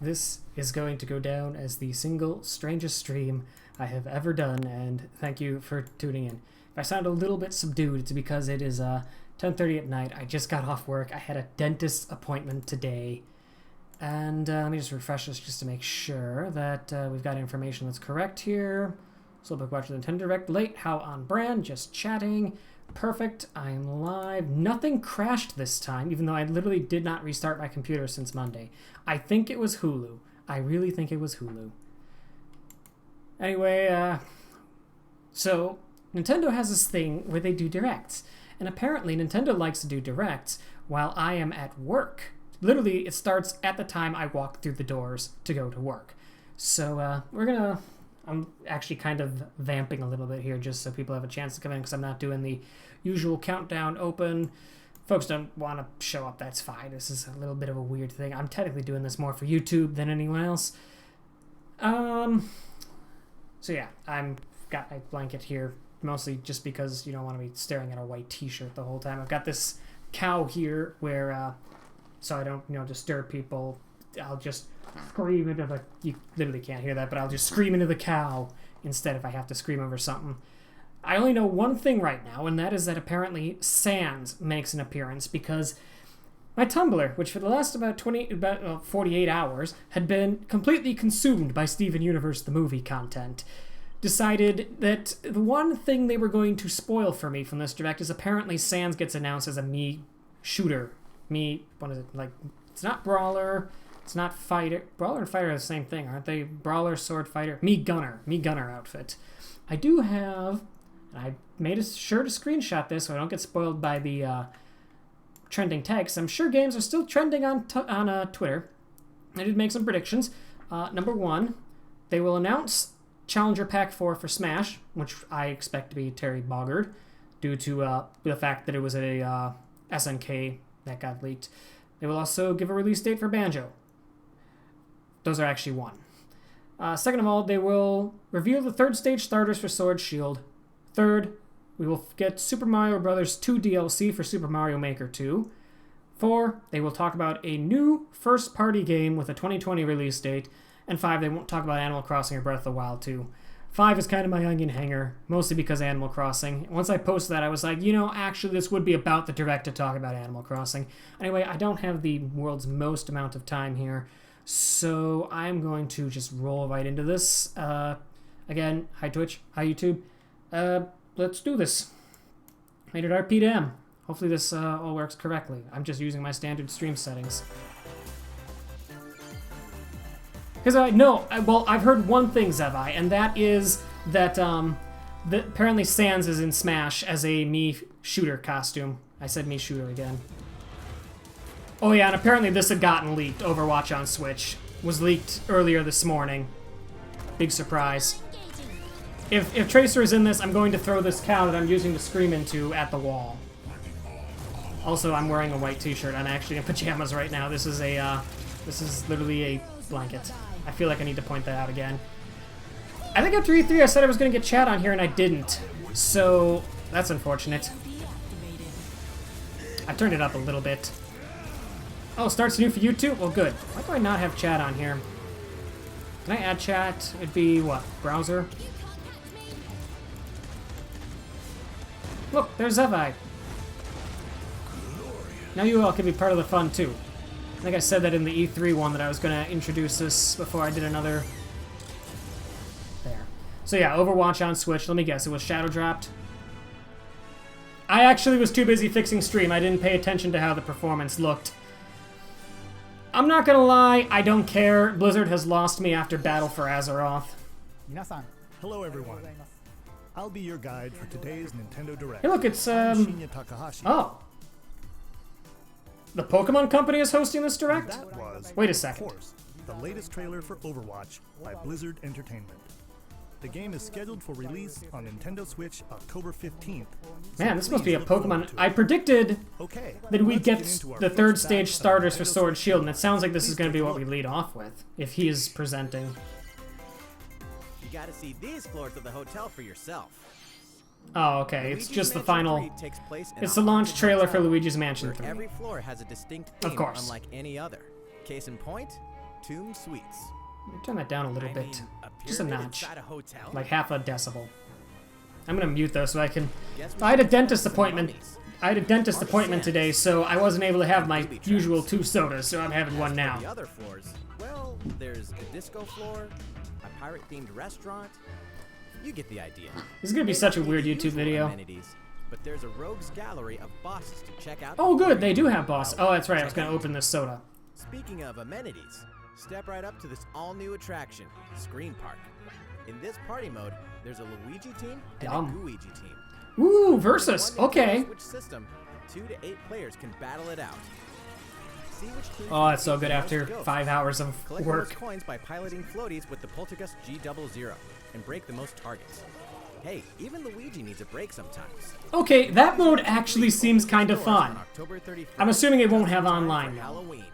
this is going to go down as the single strangest stream I have ever done, and thank you for tuning in. If I sound a little bit subdued, it's because it is 10:30 at night. I just got off work. I had a dentist appointment today. And let me just refresh this just to make sure that we've got information that's correct here. Slowpoke watching the Nintendo Direct late. How on brand? Just chatting. Perfect. I am live. Nothing crashed this time, even though I literally did not restart my computer since Monday. I think it was Hulu. I really think it was Hulu. Anyway, so Nintendo has this thing where they do directs. And apparently Nintendo likes to do directs while I am at work. Literally, it starts at the time I walk through the doors to go to work. So I'm actually kind of vamping a little bit here just so people have a chance to come in because I'm not doing the usual countdown open. Folks don't want to show up, that's fine. This is a little bit of a weird thing. I'm technically doing this more for YouTube than anyone else. So yeah, I've got my blanket here mostly just because you don't want to be staring at a white t-shirt the whole time. I've got this cow here where, so I don't, disturb people. I'll just scream into the... You literally can't hear that, but I'll just scream into the cow instead if I have to scream over something. I only know one thing right now, and that is that apparently Sans makes an appearance because my Tumblr, which for the last about 48 hours had been completely consumed by Steven Universe the movie content, decided that the one thing they were going to spoil for me from this direct is apparently Sans gets announced as a Mii shooter. What is it? Like, it's not Brawler, it's not Fighter. Brawler and Fighter are the same thing, aren't they? Brawler, Sword Fighter. Mii Gunner outfit. I do have, and I made sure to screenshot this so I don't get spoiled by the trending text. I'm sure games are still trending on Twitter. I did make some predictions. Number one, they will announce Challenger Pack 4 for Smash, which I expect to be Terry Bogard, due to the fact that it was a SNK that got leaked. They will also give a release date for Banjo. Those are actually one. Second of all, they will reveal the third stage starters for Sword Shield. Third, we will get Super Mario Bros. 2 DLC for Super Mario Maker 2. 4, they will talk about a new first-party game with a 2020 release date. And 5, they won't talk about Animal Crossing or Breath of the Wild 2. 5 is kind of my onion hanger, mostly because Animal Crossing. Once I posted that, I was like, actually this would be about the direct to talk about Animal Crossing. Anyway, I don't have the world's most amount of time here, so I'm going to just roll right into this. Again, hi Twitch, hi YouTube. Let's do this. Rated RP to M. Hopefully this all works correctly. I'm just using my standard stream settings. Because I've heard one thing, Zevi, and that is that apparently Sans is in Smash as a Mii shooter costume. I said Mii shooter again. Oh yeah, and apparently this had gotten leaked. Overwatch on Switch was leaked earlier this morning. Big surprise. If Tracer is in this, I'm going to throw this cow that I'm using to scream into at the wall. Also, I'm wearing a white t-shirt. I'm actually in pajamas right now. This is literally a blanket. I feel like I need to point that out again. I think after E3 I said I was going to get chat on here and I didn't. So, that's unfortunate. I turned it up a little bit. Oh, starts new for YouTube? Well, good. Why do I not have chat on here? Can I add chat? It'd be, what, browser? Look, there's Zevi. Now you all can be part of the fun, too. I think I said that in the E3 one that I was going to introduce this before I did another... There. So yeah, Overwatch on Switch. Let me guess, it was shadow dropped? I actually was too busy fixing stream. I didn't pay attention to how the performance looked. I'm not going to lie, I don't care. Blizzard has lost me after Battle for Azeroth. Hello everyone. I'll be your guide for today's Nintendo Direct. Hey look, it's I'm Shinya Takahashi. Oh. The Pokemon Company is hosting this direct? That was, wait a second. Of course, the latest trailer for Overwatch by Blizzard Entertainment. The game is scheduled for release on Nintendo Switch October 15th. Man, this must be a Pokemon... I predicted that we'd get the third stage starters for Sword Shield, and it sounds like this is going to be what we lead off with, if he is presenting. You gotta see these floors of the hotel for yourself. Oh, okay. It's just the final... It's the launch trailer for Luigi's Mansion 3. Every floor has a distinct theme, of course. Unlike any other. Case in point, Tomb Suites. Turn that down a little bit. Just a notch. Inside a hotel? Like half a decibel. I'm gonna mute though so I can... Guess we I had a should dentist some appointment. mummies. I had a dentist appointment today, so I wasn't able to have my Booby traps. usual 2 sodas, so I'm having one For now. the other floors, well, there's a disco floor, a pirate-themed restaurant. You get the idea. This is gonna be such a weird YouTube video. Amenities, but there's a rogues gallery of bosses to check out. Oh good, they do have boss. Oh, that's right, I was gonna open this soda. Speaking of amenities, step right up to this all-new attraction, Screen Park. In this party mode, there's a Luigi team and Yum. a Gooigi team. Ooh, versus. One Nintendo Okay. Switch system, 2 to 8 players can battle it out. See which team Oh, can that's so beat good the most after ghosts. 5 hours of Collect the most work. coins by piloting floaties with the Poltergust G00 and break the most targets. Hey, even Luigi needs a break sometimes. Okay, that mode actually seems kind of Stores fun. on October 31st, I'm assuming it won't have just in time online for now. Halloween.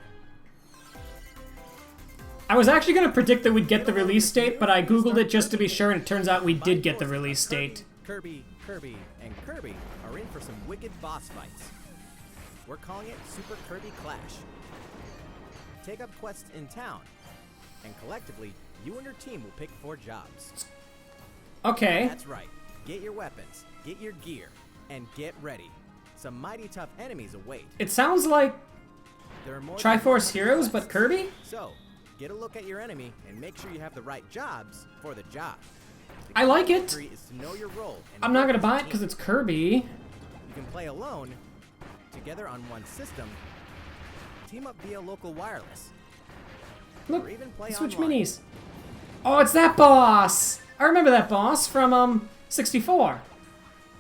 I was actually gonna predict that we'd get the release date, but I googled it just to be sure, and it turns out we did get the release date. Kirby, and Kirby are in for some wicked boss fights. We're calling it Super Kirby Clash. Take up quests in town, and collectively, you and your team will pick 4 jobs. Okay. That's right. Get your weapons, get your gear, and get ready. Some mighty tough enemies await. It sounds like There are more than Triforce 100 Heroes, quests. but Kirby? So, get a look at your enemy and make sure you have the right jobs for the job. I like it. The key is to know your role and I'm not work gonna as a buy it team. because it's Kirby. You can play alone, together on one system, team up via local wireless, Look, or even play Switch online. Minis. Oh, it's that boss! I remember that boss from, 64.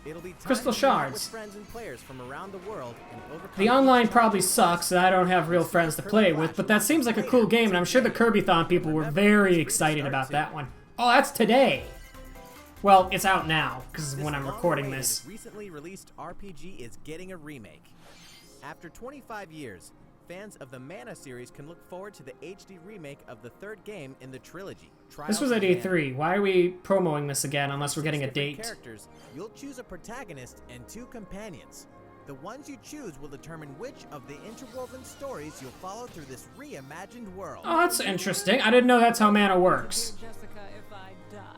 It'll be time Crystal to hang out Shards. with friends and players from around the world and overcome The online each probably other's sucks, and I don't have real friends to play with, but that seems like a cool game, and I'm sure the Kirby-thon people were very excited about that one. Oh, that's today! Well, it's out now, because This when I'm recording long-awaited, this. recently released RPG is getting a remake. After 25 years, fans of the Mana series can look forward to the HD remake of the 3rd game in the trilogy. This was Trials at of Mana. E3. Why are we promoting this again unless we're getting a 6 different date? Characters, you'll choose a protagonist and 2 companions. The ones you choose will determine which of the interwoven stories you'll follow through this reimagined world. Oh, that's interesting. I didn't know that's how mana works. Jessica, if I die.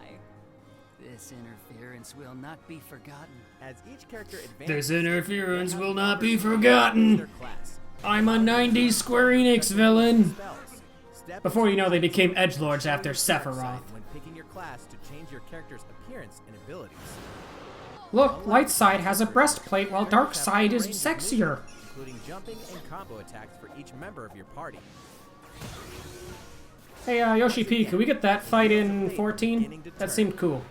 This interference will not be forgotten. As each character advances, This interference will not be their forgotten. class. I'm a 90s Square Enix villain. Spells. Step Before you know, they became edgelords after Sephiroth. when picking your class to change your character's appearance and abilities. Look, light side has a breastplate while dark Characters have side a is range of sexier. movement, including jumping and combo attacks for each member of your party. Hey, Yoshi P, can we get that fight in 14? That seemed cool.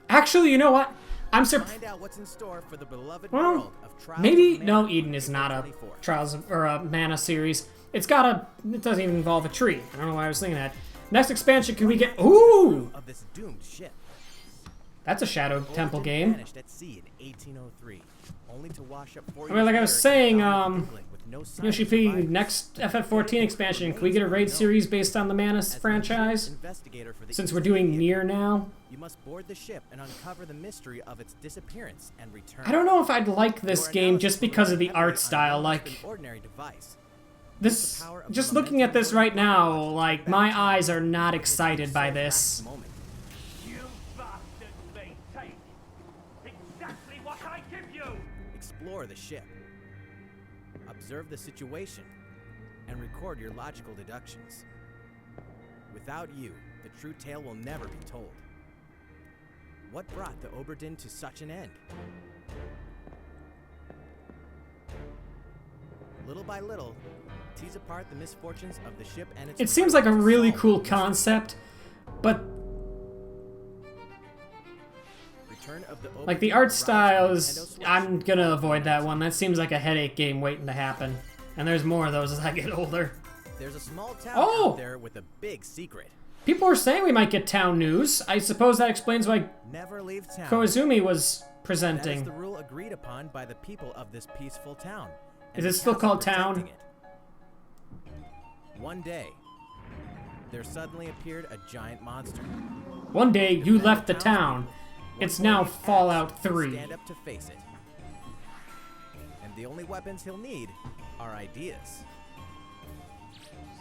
Actually, you know what? I'm surprised. Find out what's in store for the beloved Well, world of Trials maybe of no. Mana Eden is not a 24. Trials of, or a Mana series. It's got a. It doesn't even involve a tree. I don't know why I was thinking that. Next expansion, can we get? Ooh, of this doomed ship. that's a Shadow Temple Overton game. vanished at sea in 1803, only to wash up 4 I mean, like I was years saying, later in England with no sign Yoshi of P, survivors. next FF14 expansion, can we get a raid series based on the Mana As an franchise? investigator for the Since East we're doing India Nier Company, now. you must board the ship and uncover the mystery of its disappearance and return. I don't know if I'd like this Your game just analysis will because of the rely heavily art on style. no less than Like, ordinary device. this, just looking at this right now, like, my eyes are not excited by this. Moment. You bastards may take exactly what I give you! Explore the ship. Observe the situation and record your logical deductions. Without you, the true tale will never be told. What brought the Oberdin to such an end? Little by little, tease apart the misfortunes of the ship and its It seems like a crew to really solve cool the mystery. concept, but Return of the like the Oberdin art arrives on style Nintendo is, Switch. I'm gonna avoid that one. That seems like a headache game waiting to happen. And there's more of those as I get older. There's a small town Oh! out there with a big secret. People were saying we might get town news. I suppose that explains why Never leave town. Koizumi was That is presenting. the rule agreed upon by the people of this peaceful town. Is and it the still council called town? protecting it. One day, there suddenly appeared a giant monster. One day you left the town. It's now Fallout 3. Stand up to face it. And the only weapons he'll need are ideas.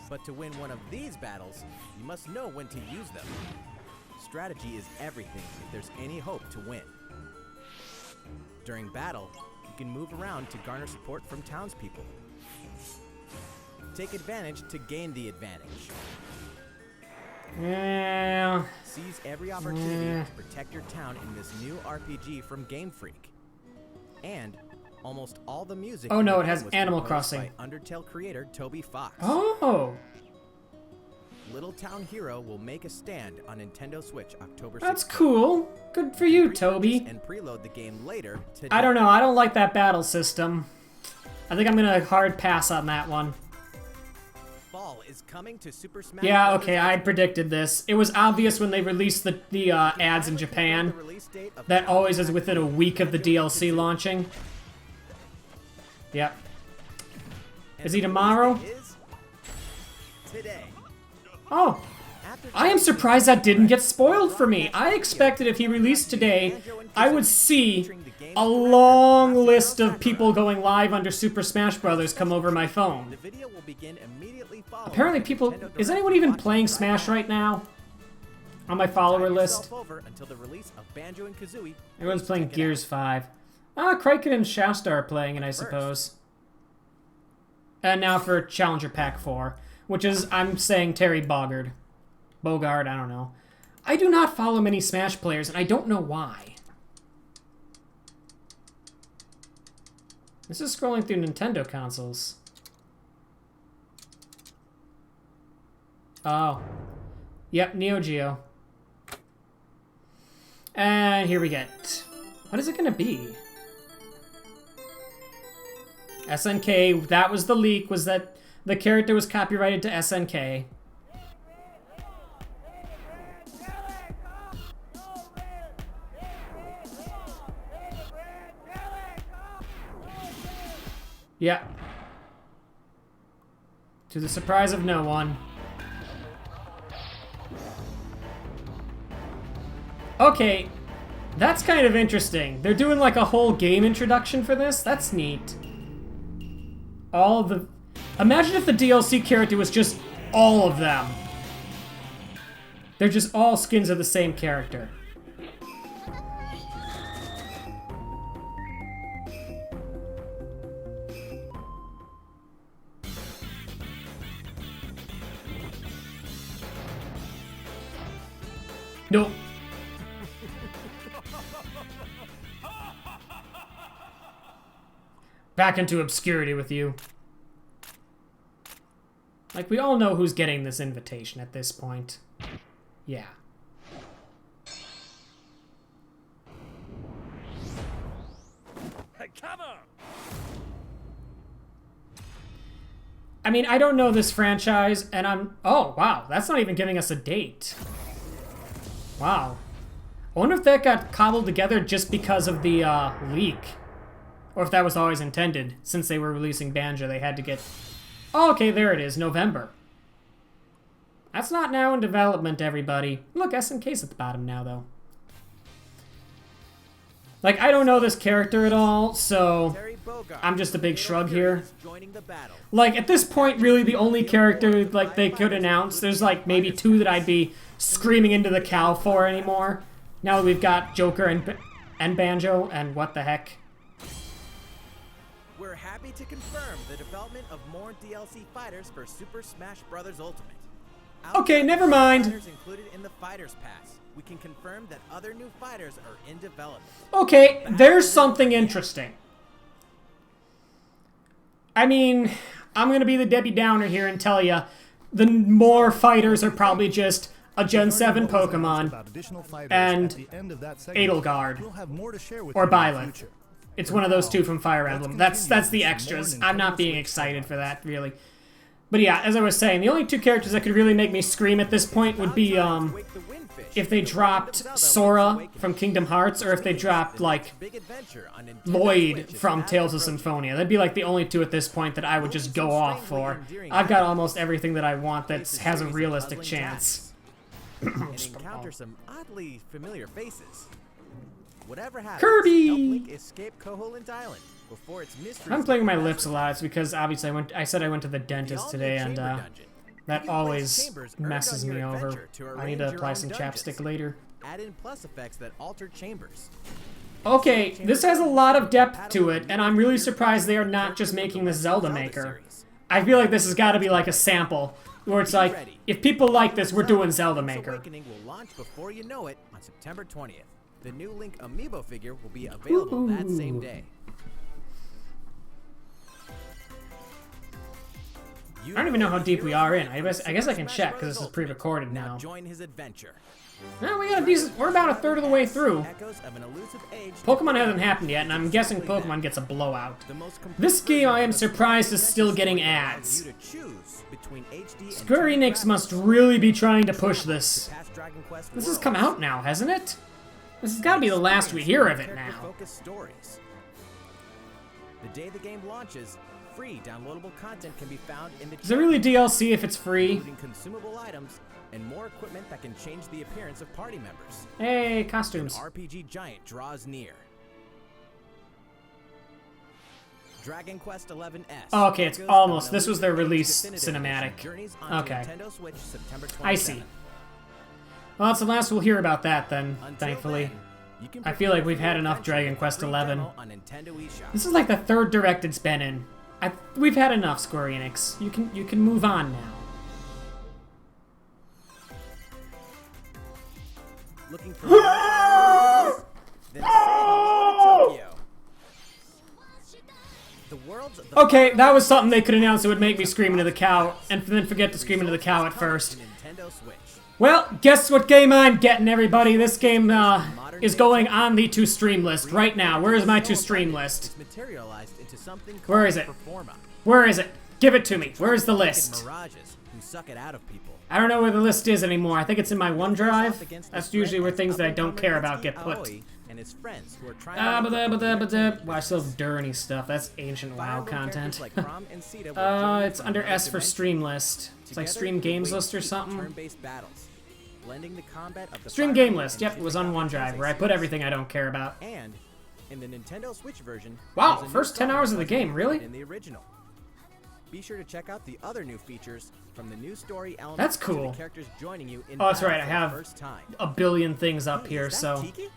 But to win one of these battles, you must know when to use them. Strategy is everything if there's any hope to win. During battle, you can move around to garner support from townspeople. Take advantage to gain the advantage. Yeah. Seize every opportunity to protect your town in this new RPG from Game Freak. And almost all the music. Oh no, it has was Animal composed Crossing. by Undertale creator Toby Fox. Oh. Little Town Hero will make a stand on Nintendo Switch October 16th. That's cool. Good for you, Toby. And preload the game later today. I don't know. I don't like that battle system. I think I'm gonna hard pass on that one. Fall is coming to Super Smash Yeah, Bros. okay, I predicted this. It was obvious when they released the ads in Japan. The release date of That always is within a week of the DLC launching. Yep. Is he tomorrow? is today. Oh. I am surprised that didn't get spoiled for me. I expected if he released today, I would see a long list of people going live under Super Smash Bros. Come over my phone. The video will begin immediately following. Apparently people... Is anyone even playing Smash right now? On my follower list? Over until the release of Banjo and Kazooie. Everyone's playing Gears 5. Criken and Shasta are playing it, I suppose. And now for Challenger Pack 4, which is, I'm saying, Terry Bogard. Bogard, I don't know. I do not follow many Smash players, and I don't know why. This is scrolling through Nintendo consoles. Oh. Yep, Neo Geo. And here we get... What is it gonna be? SNK, that was the leak, was that the character was copyrighted to SNK. Yeah. To the surprise of no one. Okay, that's kind of interesting. They're doing like a whole game introduction for this? That's neat. All of the... Imagine if the DLC character was just all of them. They're just all skins of the same character. Nope. Back into obscurity with you. Like, we all know who's getting this invitation at this point. Yeah. Hey, come on! I mean, I don't know this franchise, and I'm... Oh, wow. That's not even giving us a date. Wow. I wonder if that got cobbled together just because of the leak. Or if that was always intended. Since they were releasing Banjo, they had to get... Oh, okay, there it is. November. That's not now in development, everybody. Look, SNK's at the bottom now, though. Like, I don't know this character at all, so... I'm just a big shrug here. Like, at this point, really, the only character, like, they could announce, there's, like, maybe two that I'd be screaming into the cow for anymore. Now that we've got Joker and Banjo, and what the heck. We're happy to confirm the development of more DLC fighters for Super Smash Bros. Ultimate. Okay, never mind. Fighters included in the Fighters Pass. We can confirm that other new fighters are in development. Okay, there's something interesting. I mean, I'm gonna be the Debbie Downer here and tell you, the more fighters are probably just a Gen 7 Pokemon and Edelgard or Byleth. It's one of those two from Fire Emblem. That's the extras. I'm not being excited for that, really. But yeah, as I was saying, the only two characters that could really make me scream at this point would be, if they dropped Sora from Kingdom Hearts, or if they dropped, like, Lloyd from Tales of Symphonia. That'd be, like, the only two at this point that I would just go off for. I've got almost everything that I want that has a realistic chance. And encounter some oddly familiar faces. Whatever happens, Kirby! help Link escape Koholint Island before its mysteries. I'm playing with my lips a lot. It's because obviously I said I went to the dentist today, and That You can place always chambers earned messes on me your over. adventure to I need to arrange apply your some own chapstick dungeons. later. Add in plus effects that alter chambers. Okay, this has a lot of depth to it, and I'm really surprised they are not just making the Zelda Maker. I feel like this has got to be like a sample, where it's like, if people like this, we're doing Zelda Link's Maker. Awakening will launch before you know it on September 20th. The new Link Amiibo figure will be available that same day. I don't even know how deep we are in. I guess I can check, because this is pre-recorded now. Join his adventure. Well, we got a decent... We're about a third of the way through. Echoes of an elusive age. Pokemon hasn't happened yet, and I'm guessing Pokemon gets a blowout. This game, I am surprised, is still getting ads. Square Enix must really be trying to push this. This has come out now, hasn't it? This has got to be the last we hear of it now. The day the game launches, free downloadable content can be found in the Is it really DLC if it's free? including consumable items and more equipment that can change the appearance of party members. Hey, An costumes. RPG giant draws near. Dragon Quest XI S. Oh, okay, it's almost. This was their release cinematic. Okay. I see. Well, that's the last we'll hear about that then, thankfully. I feel like we've had enough Dragon Quest XI. This is like the third direct it's been in. We've had enough, Square Enix. You can move on now. Looking for then say hello to Tokyo. The world's the Okay, that was something they could announce that would make me scream into the cow, and then forget to scream into the cow at first. Nintendo Switch. Well, guess what game I'm getting, everybody? This game is going on the to-stream list right now. Where is my to-stream list? Materialized into something called Where is it? Performa. Where is it? Give it to me. Where's the list? Mirages who suck it out of people. I don't know where the list is anymore. I think it's in my OneDrive. That's usually where things that I don't care about get put. And his friends who are trying Well, I still have Durny stuff. That's ancient WoW content. It's under S for stream list. It's like stream games list or something. Turn-based battles, blending the combat of the Stream Fire game Emblem list. and Yep, it was on Kingdom OneDrive where I put everything I don't care about. And in the Nintendo Switch version, Wow, there's a new first 10 song hours of the that game, wasn't really? included in the original. Be sure to check out the other new features from the new story elements. That's to cool. the characters joining you in Oh, that's battle right, I for have the first time. a billion things up Hey, here, is that so... Tiki?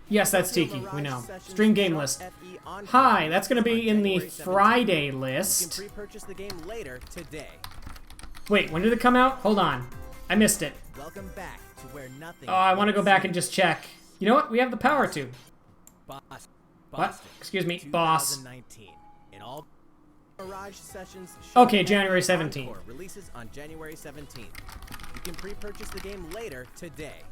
Yes, that's Tiki, we know. Stream game list. Hi, that's gonna be in the Friday You can list. pre-purchase the game later today. Wait, when did it come out? Hold on. I missed it. Welcome back to where nothing. Oh, I want to go back and just check. You know what? We have the power to. Boston. What? Excuse me, boss. 2019. In all Mirage sessions. Okay, January 17th. Encore releases on January 17th. You can pre-purchase the game later today.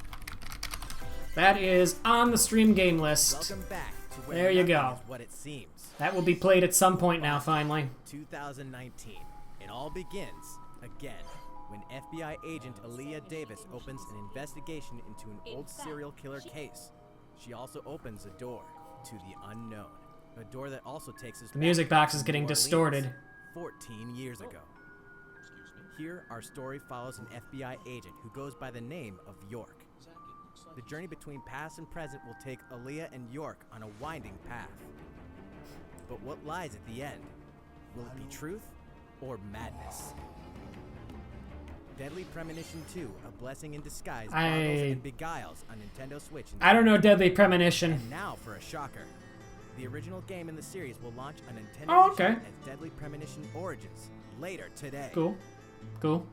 That is on the stream game list. Welcome back to where There you nothing go. is what it seems. That will be played at some point now, finally. 2019. It all begins again when FBI agent Aaliyah Davis opens an investigation into an old serial killer case. She also opens a door to the unknown. A door that also takes us The music back box is to getting New Orleans, distorted. 14 years ago. Here, our story follows an FBI agent who goes by the name of York. The journey between past and present will take Aaliyah and York on a winding path. But what lies at the end? Will it be truth or madness? Deadly Premonition 2, A Blessing in Disguise, boggles and beguiles on Nintendo Switch. I don't know Deadly Premonition. And now for a shocker. The original game in the series will launch on Nintendo Oh, okay. Switch as Deadly Premonition Origins later today. Cool. Cool.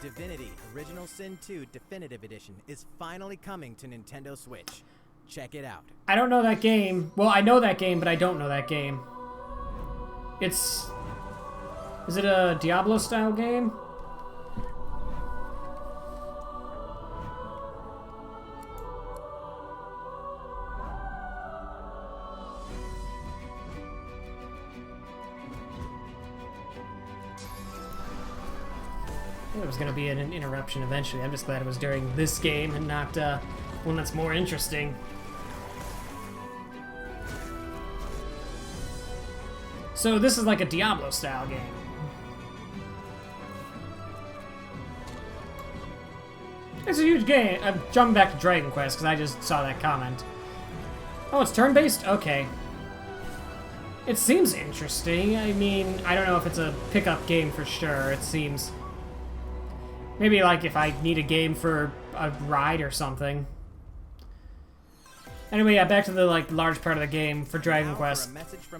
Divinity Original Sin 2 Definitive Edition is finally coming to Nintendo Switch. Check it out. I don't know that game. Well, I know that game, but I don't know that game. It's... Is it a Diablo-style game? There was going to be an interruption eventually. I'm just glad it was during this game and not one that's more interesting. So this is like a Diablo-style game. It's a huge game. I'm jumping back to Dragon Quest because I just saw that comment. Oh, it's turn-based? Okay. It seems interesting. I mean, I don't know if it's a pickup game for sure. It seems... Maybe, like, if I need a game for a ride or something. Anyway, yeah, back to the, like, large part of the game for Dragon Quest.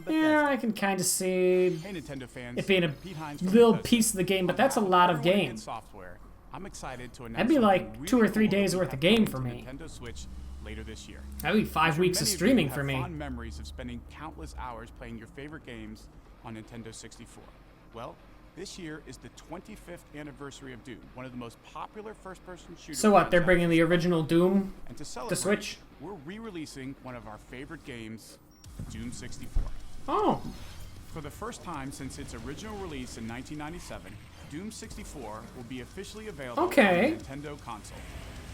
Yeah, I can kind of see Hey, Nintendo fans. it being a Pete Hines from little Bethesda. piece of the game, but that's a lot of Everyone in game. software. I'm excited to announce That'd be like something 2 or 3 really cool days that we worth of have game coming for to me. Nintendo Switch later this year. That'd be 5 I'm weeks sure of many streaming you for have me. Fond memories of spending countless hours playing your favorite games on Nintendo 64. Well, this year is the 25th anniversary of Doom, one of the most popular first-person shooters. So what, they're bringing the original Doom And to to celebrate, Switch? we're re-releasing one of our favorite games, Doom 64. Oh, For the first time since its original release in 1997, Doom 64 will be officially available Okay. on the Nintendo console.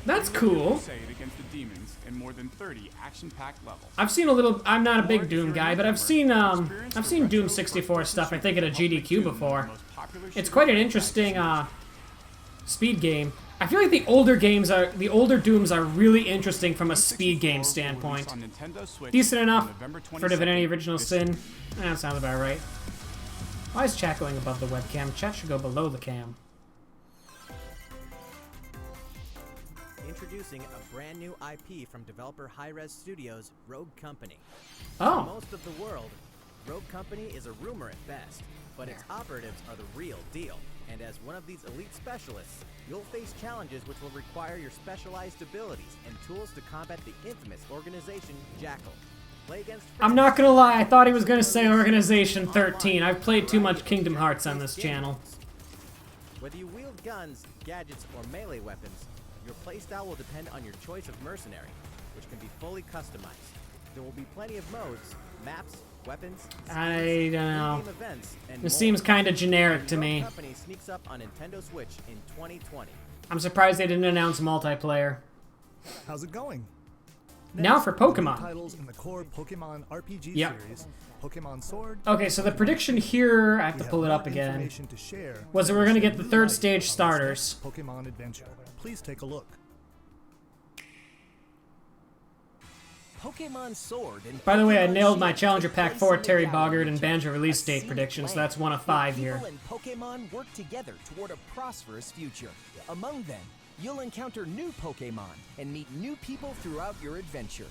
that's You will be able cool. to Crusade against the demons in more than 30 action-packed levels. I've seen a little. I'm not a Or big if Doom you're a guy, but newcomer, I've experience seen the Doom retro 64 first-person stuff. I shooter think at a Public GDQ Doom, before. the most popular It's shooter quite an franchise interesting to speed game. I feel like the older Dooms are really interesting from a date. speed game 64 will release standpoint. on Nintendo Switch Decent on enough November for Divinity 22nd Original this Sin. year. That sounds about right. Why is chat going above the webcam? Chat should go below the cam. Introducing a brand new IP from developer Hi-Rez Studios, Rogue Company. To Oh, most of the world, Rogue Company is a rumor at best, but its operatives are the real deal. And as one of these elite specialists, you'll face challenges which will require your specialized abilities and tools to combat the infamous organization Jackal. Play against I'm not gonna lie. I thought he was gonna say Organization 13. I've played too much Kingdom Hearts on this channel. Whether you wield guns, gadgets, or melee weapons, your playstyle will depend on your choice of mercenary, which can be fully customized. There will be plenty of modes, maps, weapons, I don't know. in-game events, and This more. seems kind of generic to Rogue me. Company sneaks up on Nintendo Switch in 2020. I'm surprised they didn't announce multiplayer. How's it going? Now for Next, the new Pokemon. titles in the core Pokemon RPG Yep. series, Pokemon Sword. Okay, so the prediction here, I have We to have pull it more up again, information to share was that we're as gonna we get the shed third new stage light on this starters. next Pokemon adventure. Please take a look. Pokemon Sword and By the way, I Pokemon nailed my Shield Challenger take Pack place 4 in the Terry Galar Boggart and region, Banjo release a date scenic predictions, so land that's one of where 5 here. People and Pokemon work together toward a prosperous future. Among them, you'll encounter new Pokemon and meet new people throughout your adventure.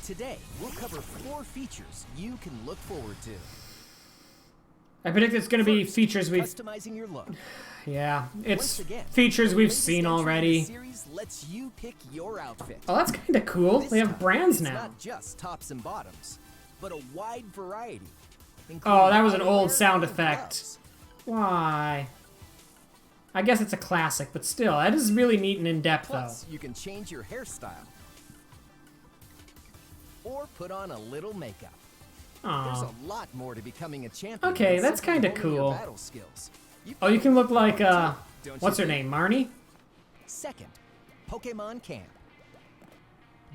Today, we'll cover 4 features you can look forward to. I predict it's gonna be First, features we've... customizing your look. Yeah, it's Once again, features the we've latest seen entry in the already. series lets you pick your outfit. Oh, that's kinda cool. This They have time, brands it's now. not just tops and bottoms, but a wide variety. Oh, that was an old including sound eyewear and effect. gloves. Why? I guess it's a classic, but still, that is really neat and in-depth, though. Plus, you can change your hairstyle or put on a little makeup. There's Aw. a lot more to becoming a champion. Okay, than that's simply kinda honing your cool. battle skills. Oh, you can look like, Don't you what's her think? name, Marnie? Second, Pokemon Camp.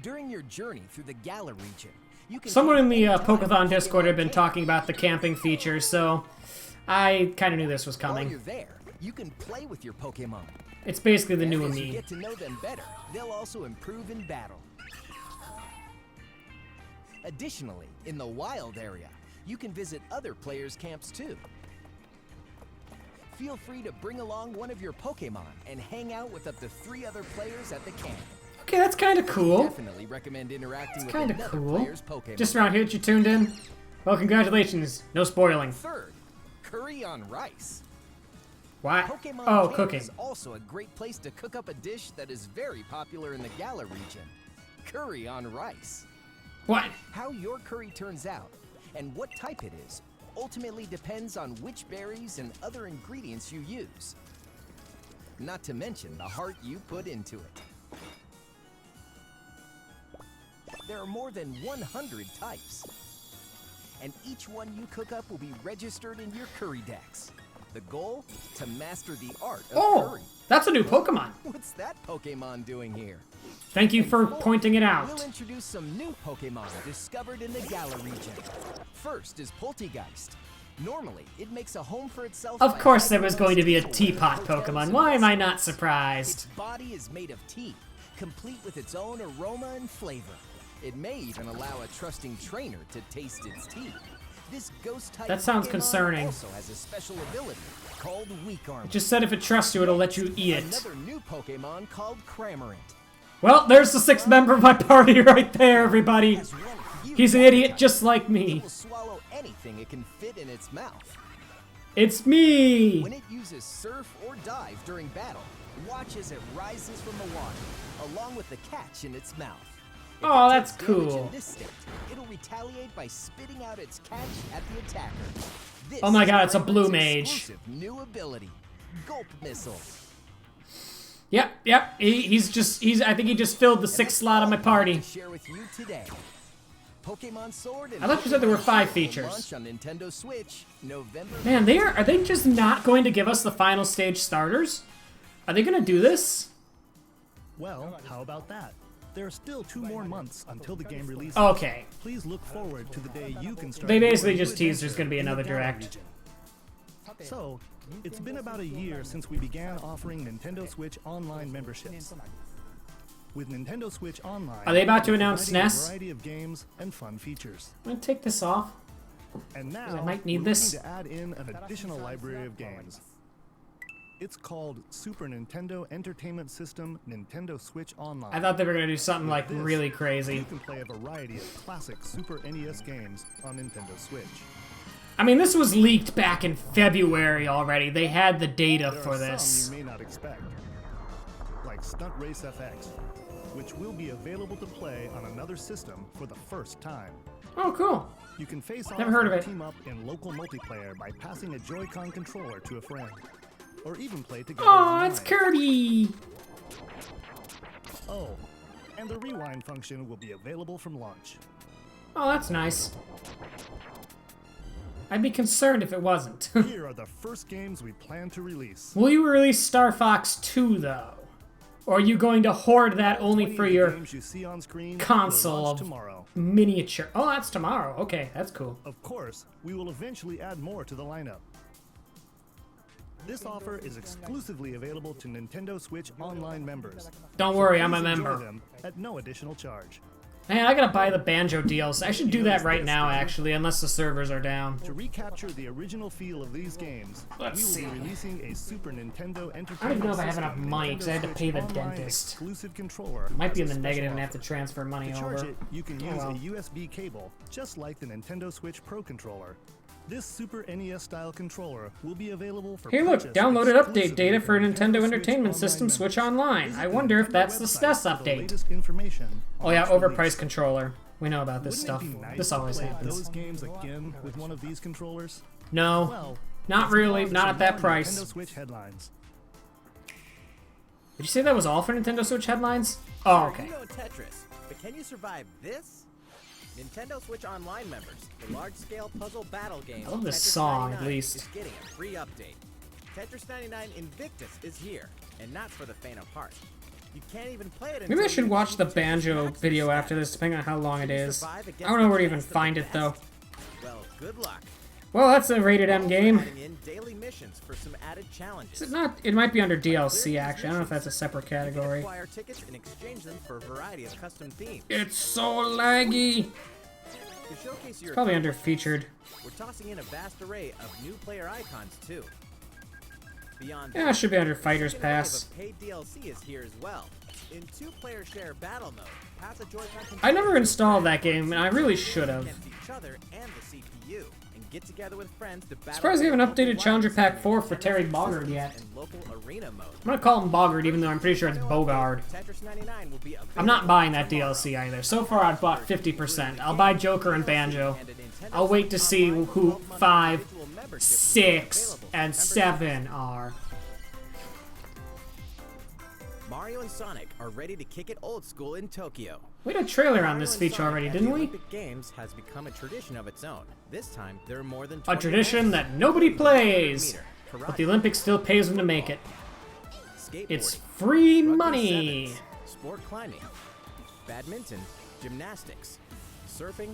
During your journey through the Galar region, you can Someone in camp the anytime Pokethon at Discord had Pokemon been Camp. talking about the camping features, so I kind of knew this was While coming. you're there, you can play with your Pokemon. It's basically the And new as you me. get to know them better, they'll also improve in battle. Additionally, in the wild area, you can visit other players' camps too. Feel free to bring along one of your Pokemon and hang out with up to 3 other players at the camp. Okay, that's kind of cool. Definitely recommend interacting with Kinda another cool. player's Pokemon. Just around here that you tuned in? Well, congratulations. No spoiling. Third, curry on rice. What? Pokemon Oh, Camp cooking. is also a great place to cook up a dish that is very popular in the Galar region. Curry on rice. What? How your curry turns out and what type it is ultimately depends on which berries and other ingredients you use. Not to mention the heart you put into it. There are more than 100 types. And each one you cook up will be registered in your curry decks. The goal? To master the art of Oh, curry. that's a new Pokemon. What's that Pokemon doing here? Thank you And for fourth, pointing it We'll out. introduce some new Pokemon discovered in the Galar region. First is Poltegeist. Normally, it makes a home for itself. Of by course there hiding was going to be a amongst people in teapot hotels Pokemon. and Why am I not restaurants. surprised? Its body is made of tea, complete with its own aroma and flavor. It may even allow a trusting trainer to taste its teeth. This ghost type That sounds Pokemon concerning. also has a special ability called Weak Armor. Just said if it trusts you, it'll let you eat it. Another new Pokemon called Cramorant. Well, there's the 6th member of my party right there, everybody. Has one huge He's an idiot just like me. It will swallow anything it can fit in its mouth. It's me. When it uses Surf or Dive during battle, watch as it rises from the water, along with the catch in its mouth. If Oh, it that's takes damage cool. In this state, it'll retaliate by spitting out its catch at the attacker. This Oh my is god, it's a blue Cramorant's mage. exclusive new ability, Gulp Missile. Yep. I think he just filled the 6th slot of my party. To share with you today. Pokemon Sword and I thought you said there were Pokemon 5 Shield features. launch on Nintendo Switch, November. Man, are they just not going to give us the final stage starters? Are they gonna do this? Well, how about that? There are still 2 more months until the game releases. Okay. Please look forward to the day you can start. They basically your just teased adventure there's gonna be in the another Galar direct. region. So, it's been about a year since we began offering Nintendo Switch Online memberships. With Nintendo Switch Online, Are they about to we're announce providing SNES? a variety of games and fun features. I'm gonna take this off. And now, I might need we're this. looking to add in an additional library of games. It's called Super Nintendo Entertainment System Nintendo Switch Online. I thought they were gonna do something like With this, really You crazy. can play a variety of classic Super NES games on Nintendo Switch. I mean, this was leaked back in February already. They had the data There for are this. some you may not expect, like Stunt Race FX, which will be available to play on another system for the first time. Oh, cool. You can face off Never heard of or it. team up in local multiplayer by passing a Joy-Con controller to a friend, or even play together. Oh, online. it's Kirby. Oh, and the rewind function will be available from launch. Oh, that's nice. I'd be concerned if it wasn't. Here are the first games we plan to release. Will you release Star Fox 2, though? Or are you going to hoard that only 20 for of the your games you see on screen will console launch of tomorrow. miniature? Oh, that's tomorrow. Okay, that's cool. Of course, we will eventually add more to the lineup. This offer is exclusively available to Nintendo Switch Online members. Don't worry, I'm a Please enjoy member. them at no additional charge. Man, I gotta buy the Banjo DLC. I should do that right now, actually, unless the servers are down. To recapture the original feel of these games, Let's we see. will be releasing a Super Nintendo Entertainment I don't even know if I have enough System money, 'cause I had to Nintendo pay the Switch Online dentist. exclusive controller. Might be in as the a negative special and have to offer. transfer money To charge over. it, you can Oh, use well. a USB cable, just like the Nintendo Switch Pro controller. This Super NES-style controller will be available for Here, look, purchase downloaded update exclusively data for from Nintendo Switch Entertainment Online System members. Switch Online. Visit I the wonder if Nintendo that's the website SNES for the update. latest information Oh on yeah, its overpriced release. controller. We know about this Wouldn't stuff. it be nice This to always play happens. those games again with one of these controllers? No, Well, not let's really. move on to Not some at that more price. Nintendo Switch headlines. Did you say that was all for Nintendo Switch headlines? Oh, You okay. know Tetris, but can you survive this? Nintendo Switch Online members, the large-scale puzzle battle game. I love this Tetris song, at 99 least. Is getting a free update. Tetris 99 Invictus is here, and not for the faint of heart. You can't even play it. Maybe I should watch the Banjo video after this, depending on how long it is. I don't know where to even find it, though. Well, good luck. Well, that's a rated M game. Adding in daily missions for some added challenges. Is it not? It might be under DLC, actually. I don't know if that's a separate You can category. acquire tickets and exchange them for a variety of custom themes. It's so laggy. To showcase your Probably under featured. We're tossing in a vast array of new player icons too. Beyond Yeah, it should be under Fighter's second wave Pass. of paid DLC is here as well. In two-player share battle mode, pass a Joy-Con I never installed that game, and I really should have. against each other and the CPU, and get together with friends to battle. Surprised they haven't local updated Challenger rivals Pack in 4 for Nintendo Terry systems Bogard yet. and local arena mode. I'm gonna call him Bogard, even though I'm pretty sure it's Bogard. Tetris 99 will be I'm not available buying that tomorrow. DLC either. So far, I've bought 50%. I'll buy Joker and Banjo. And a Nintendo I'll wait to see Online who 12-month 5, individual membership will be 6, available and for members. 7 are. Mario and Sonic are ready to kick it old school in Tokyo. We had a trailer on Mario this and feature Sonic already, at didn't the we? Olympic Games has become a tradition of its own. This time, there are more than A 20 tradition events. that nobody plays. Meter, But the karate, Olympics still pays them to make it. skateboarding, It's free rugby money. sevens, sport climbing, badminton, gymnastics, surfing,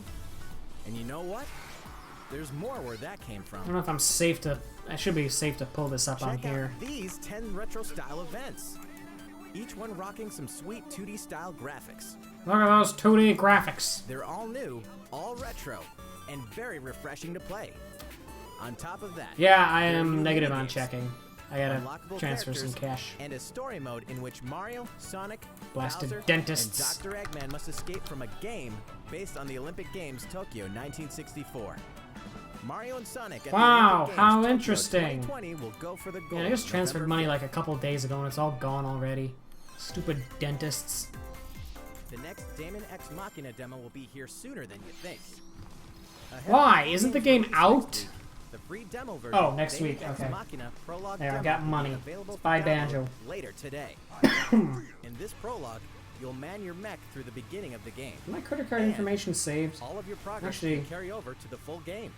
and you know what? There's more where that came I don't from. know if I'm safe to... I should be safe to pull this up on Check here. out these 10 retro style events. each one rocking some sweet 2D style graphics. Look at those 2D graphics. They're all new, all retro, and very refreshing to play. On top of that, Yeah, I there are am new negative on minigames, checking. I gotta unlockable transfer some characters, cash. and a story mode in which Mario, Sonic, Blasted Bowser, dentists. and Dr. Eggman must escape from a game based on the Olympic Games Tokyo 1964. Mario and Sonic at Wow, the Olympic Games how Tokyo interesting. 2020 will go for the gold. Yeah, I just transferred November money 5th. like a couple days ago and it's all gone already. Stupid dentists. The next Damon X Machina demo will be here sooner than you think. Ahead of Why? the Isn't the game's game release out? next week, the free demo version Oh, of next Damon week, X okay. Machina Prologue There, I demo got will be money. available Let's for buy download Banjo. later today. In this prologue, you'll man your mech through the beginning of the game. Is my credit card And information saved? all of your progress Actually- will carry over to the full game.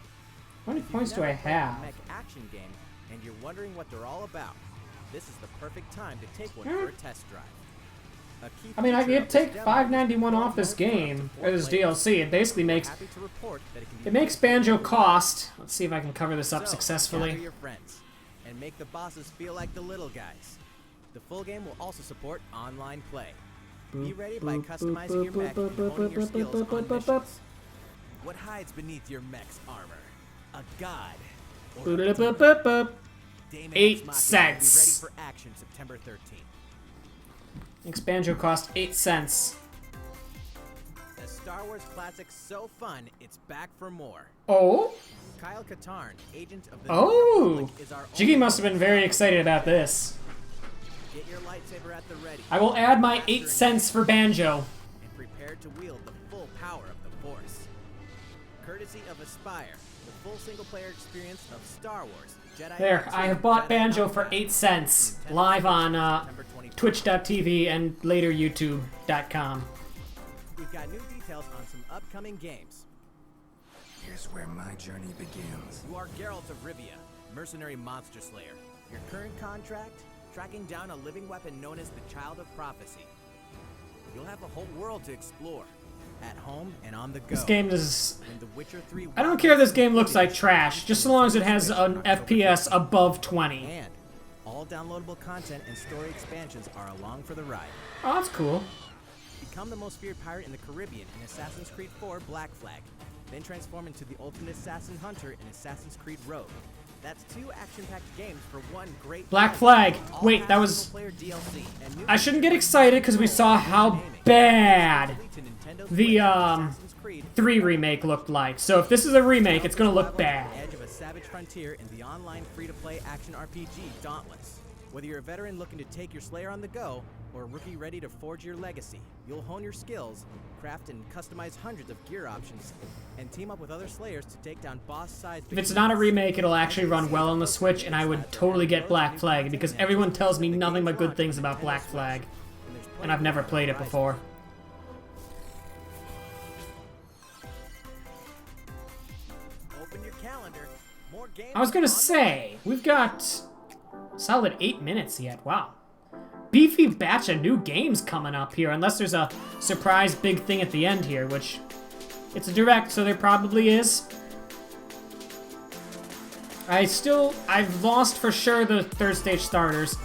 How many If you've points do I never played a have? mech action game and you're wondering what they're all about, this is the perfect time to take one for a test drive. A key I mean, I feature could of this take demo $5.91 is off this full mode for up game, to or 4 this players. DLC. It basically makes Happy to report that it can be it makes played Banjo with cost. Let's see if I can cover this up So, successfully. gather your friends and make the bosses feel like the little guys. The full game will also support online play. Be ready by customizing your mech and honing your skills on missions. What hides beneath your mech's armor? A god. Or a demon? Boop-a-boop-boop-boop. Damon 8 X Machina cents. will be ready for action September 13th. Makes Banjo cost 8 cents. A Star Wars classic so fun, it's back for more. Oh? Kyle Katarn, agent of the New Oh! Republic, is our Jiggy only must have been very excited about this. Get your lightsaber at the ready. I will add my Master 8 cents for Banjo. and prepare to wield the full power of the Force. Courtesy of Aspire, the full single-player experience of Star Wars Jedi. There, Knight I 2 have bought Jedi Banjo for Outcast 8 cents. Nintendo Live Switch on September 24th. twitch.tv and later youtube.com. We've got new details on some upcoming games. Here's where my journey begins. You are Geralt of Rivia, mercenary monster slayer. Your current contract? Tracking down a living weapon known as the Child of Prophecy. You'll have a whole world to explore, at home and on the go. This game is... When The Witcher 3 I don't care if this game looks like trash, just so long as it has an FPS above 20. And all downloadable content and story expansions are along for the ride. Oh, that's cool. Become the most feared pirate in the Caribbean in Assassin's Creed 4 Black Flag. Then transform into the ultimate assassin hunter in Assassin's Creed Rogue. That's 2 action-packed games for one great Black price. Flag. All Wait, pass that was... single-player DLC and new I shouldn't get excited because we saw how bad to Nintendo the Switch, Assassin's Creed 3 remake looked like. So if this is a remake, it's gonna look bad. Edge of a savage frontier in the online free-to-play action RPG Dauntless. Whether you're a veteran looking to take your Slayer on the go, or a rookie ready to forge your legacy, you'll hone your skills, craft and customize hundreds of gear options, and team up with other Slayers to take down boss-sized. If it's not a remake, it'll actually run well on the Switch, and I would totally get Black Flag, because everyone tells me nothing but good things about Black Flag, and I've never played it before. Open your calendar. More games I was gonna on- say, we've got solid 8 minutes yet, wow. Beefy batch of new games coming up here, unless there's a surprise big thing at the end here, which it's a direct, so there probably is. I've lost for sure the third stage starters.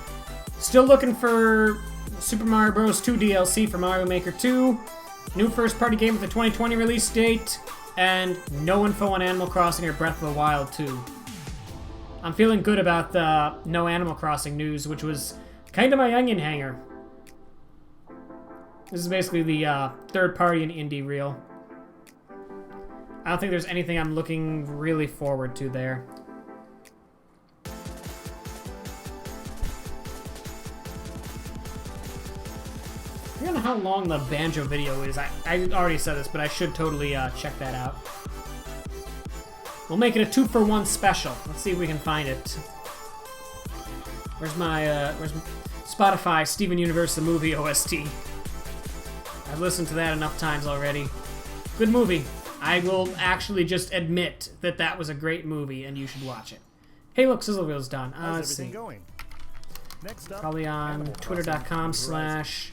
Still looking for Super Mario Bros. 2 DLC for Mario Maker 2, new first party game with a 2020 release date, and no info on Animal Crossing or Breath of the Wild 2. I'm feeling good about the no Animal Crossing news, which was kind of my onion hanger. This is basically the third party and indie reel. I don't think there's anything I'm looking really forward to there. I don't know how long the Banjo video is. I already said this, but I should totally check that out. We'll make it a 2-for-1 special. Let's see if we can find it. Where's my Spotify Steven Universe the movie OST? I've listened to that enough times already. Good movie. I will actually just admit that that was a great movie and you should watch it. Hey, look, Sizzle Reel's done. How's Let's everything see. going? Next up, Probably on Animal Crossing twitter.com/Nintendo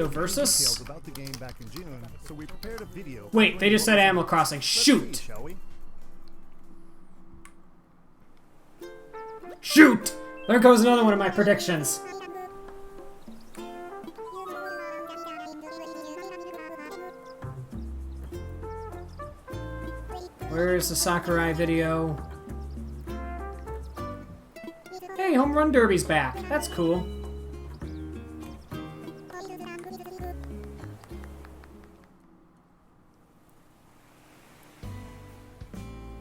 Details Versus. about the game back in June, so we prepared a video. Wait, they just said explaining Animal what Crossing. Let's see, Shoot! shall we? Shoot! There goes another one of my predictions. Where's the Sakurai video? Hey, Home Run Derby's back. That's cool.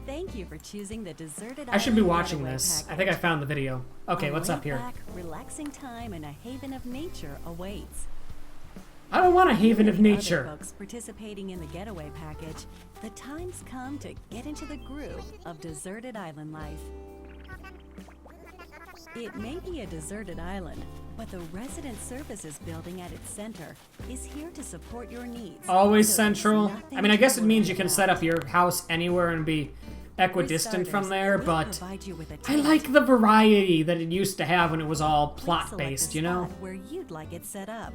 Thank you for choosing the deserted I should be island watching getaway this. I package. think I found the video. Okay, A what's up here? laid-back, relaxing time and a haven of nature awaits. I don't want a haven of For the other nature. folks participating in the getaway package, the time's come to get into the groove of deserted island life. It may be a deserted island, but the resident services building at its center is here to support your needs. Always so there's central. nothing I mean, I to guess it worry means you can set about. up your house anywhere and be For equidistant from starters, there, we'll but provide you with a I tent. like the variety that it used to have when it was all Please plot-based, select you a know? spot where you'd like it set up.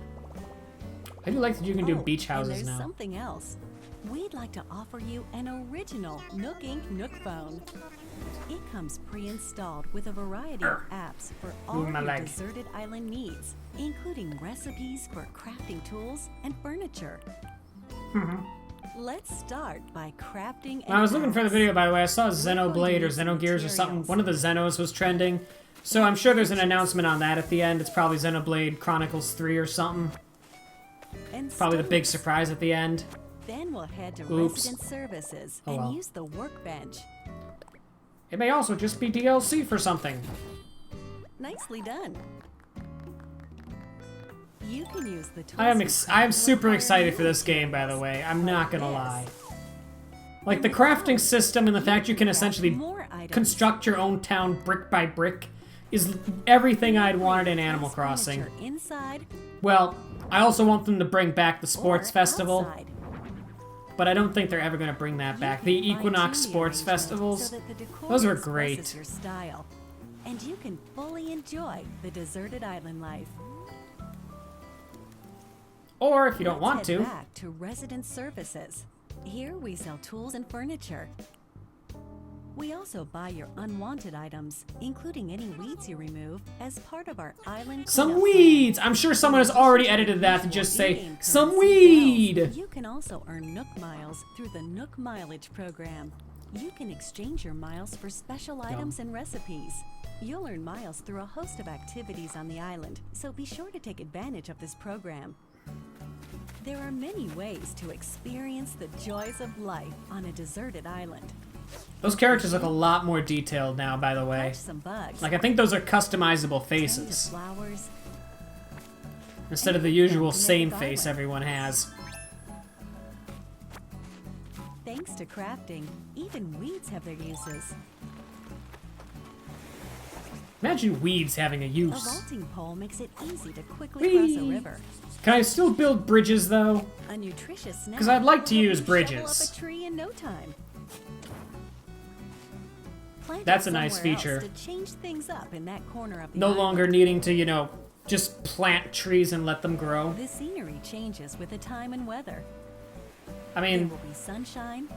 I do like that you can do Oh, beach houses and there's now. something else. We'd like to offer you an original Nook Inc. Nook phone. It comes pre-installed with a variety of apps for all my your leg. deserted island needs, including recipes for crafting tools and furniture. Let's start by crafting. When I was looking for the apps. video, by the way, I saw Look on Xenoblade or using Xenogears or something. materials. One of the Xenos was trending. So I'm sure there's an announcement on that at the end. It's probably Xenoblade Chronicles 3 or something. And Probably the big stamps. surprise at the end. Then we'll head to Oops. resident services Oh and well. use the workbench. It may also just be DLC for something. Nicely done. You can use the tools I am and super require excited for new this game, by the tools way. I'm not gonna this. lie. Like the crafting system and the fact you can craft essentially more items. construct your own town brick by brick is everything I'd wanted in Animal Place Crossing. furniture inside Well, I also want them to bring back the sports or festival, outside. but I don't think they're ever going to bring that You back. can The fine-tune Equinox the sports arrangement festivals, so that the decor those were expresses great. Your style, and you can fully enjoy the deserted island life. Or if you don't Let's want head to, back to resident services. Here we sell tools and furniture. We also buy your unwanted items, including any weeds you remove, as part of our island some cleanup weeds! I'm sure someone has already edited that to plan. just For say, in-game some currency weed! bells, you can also earn Nook miles through the Nook Mileage program. You can exchange your miles for special items and recipes. You'll earn miles through a host of activities on the island, so be sure to take advantage of this program. There are many ways to experience the joys of life on a deserted island. Those characters look a lot more detailed now, by the way. Catch some bugs. Like, I think those are customizable tend to faces, flowers. instead of the usual to make same a face garland. everyone has. Thanks to crafting, even weeds have their uses. Imagine weeds having a A use. vaulting pole makes it easy to quickly cross a Whee! river. Can I still build bridges, though? A nutritious snack. 'Cause I'd like to will help use you bridges. shovel up a tree in no time. Plant That's it a nice somewhere else feature. To change things up in that corner of the No island. longer needing to, you know, just plant trees and let them grow. The scenery changes with the time and weather. I There mean, will be sunshine,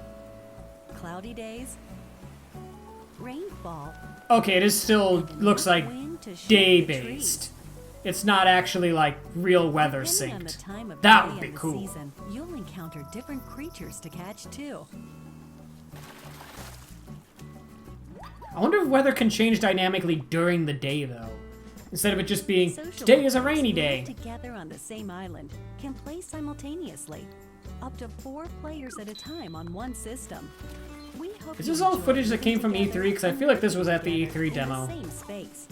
cloudy days, rainfall, okay, it is still and looks enough like wind to shake the day-based. trees. It's not actually like real weather Depending on the synced. time of That day would be and the cool. season, you'll encounter different creatures to catch too. I wonder if weather can change dynamically during the day, though. Instead of it just being, Social today is a groups rainy who day. live together on the same island can play simultaneously, up to 4 players at a time on one system. We hope Is you this all enjoy footage that living came from together E3? 'Cause I and feel like this was working at the together E3 in demo. the same space.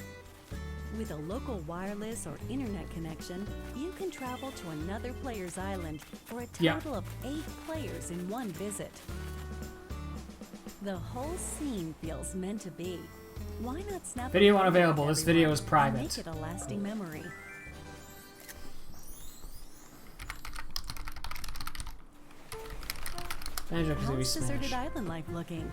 With a local wireless or internet connection, you can travel to another player's island for a Yeah. total of 8 players in one visit. The whole scene feels meant to be. Why not snap a Video photo unavailable. with This video everyone is and private. Make it a lasting memory. Banjo Kazooie How's deserted Smash. island life looking?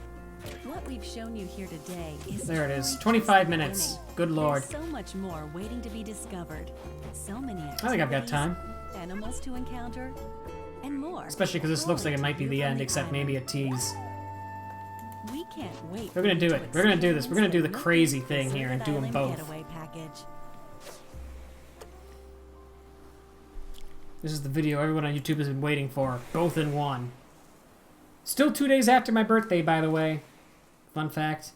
What we've shown you here today is There it is. truly 25 just the minutes. beginning. Good lord. There's so much more waiting to be discovered. So many activities, I think I've got time. animals to encounter, and more. Especially because this looks like it Rolling might be to the you end, from the except maybe a island. tease. We can't wait. We're gonna for do you it. We're gonna do this. We're gonna do the experience crazy Nook thing here and do them Deserted both. Island Getaway package. This is the video everyone on YouTube has been waiting for. Both in one. Still 2 days after my birthday, by the way. Fun fact.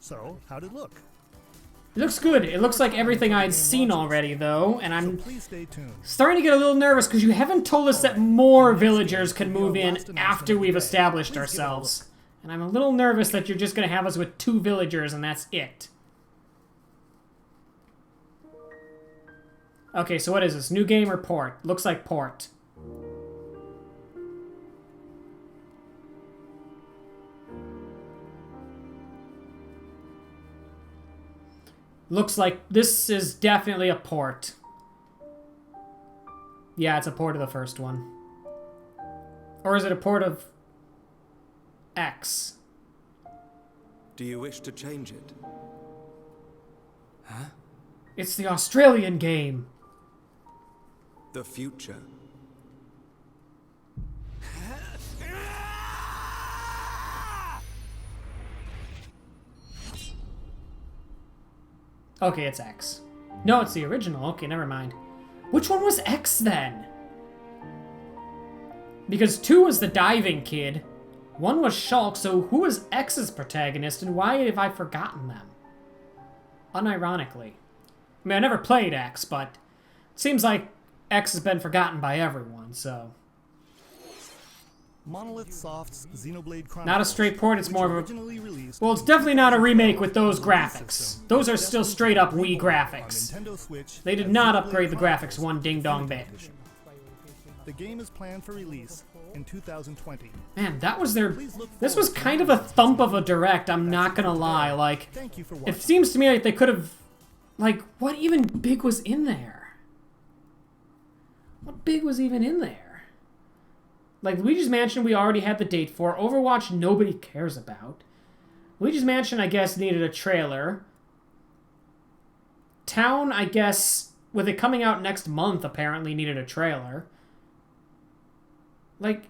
So, how'd it look? It looks good. It looks like everything I'd seen already, though, and I'm Please stay tuned. starting to get a little nervous because you haven't told us that more villagers can move in after we've established ourselves. And I'm a little nervous that you're just going to have us with 2 villagers and that's it. Okay, so what is this? New game or port? Looks like port. Looks like this is definitely a port. Yeah, it's a port of the first one. Or is it a port of X? Do you wish to change it? Huh? It's the Australian game. The future. Okay, it's X. No, it's the original. Okay, never mind. Which one was X then? Because 2 was the diving kid, 1 was Shulk, so who was X's protagonist and why have I forgotten them? Unironically. I mean, I never played X, but it seems like X has been forgotten by everyone, so... Monolith Soft's Xenoblade Chronicles. Not a straight port, it's more of a... originally released Well, it's definitely not a remake with those graphics. Those are still straight up Wii graphics. on Nintendo Switch They did as not Xenoblade upgrade the graphics Chronicles one ding-dong bit. Definitive Edition. The game is planned for release in 2020. Man, that was their... This was kind of a thump of a direct, I'm not gonna lie. Like, Thank you for watching. it seems to me like they could have... Like, what even big was in there? What big was even in there? Like, Luigi's Mansion we already had the date for. Overwatch nobody cares about. Luigi's Mansion, I guess, needed a trailer. Town, I guess, with it coming out next month, apparently needed a trailer. Like,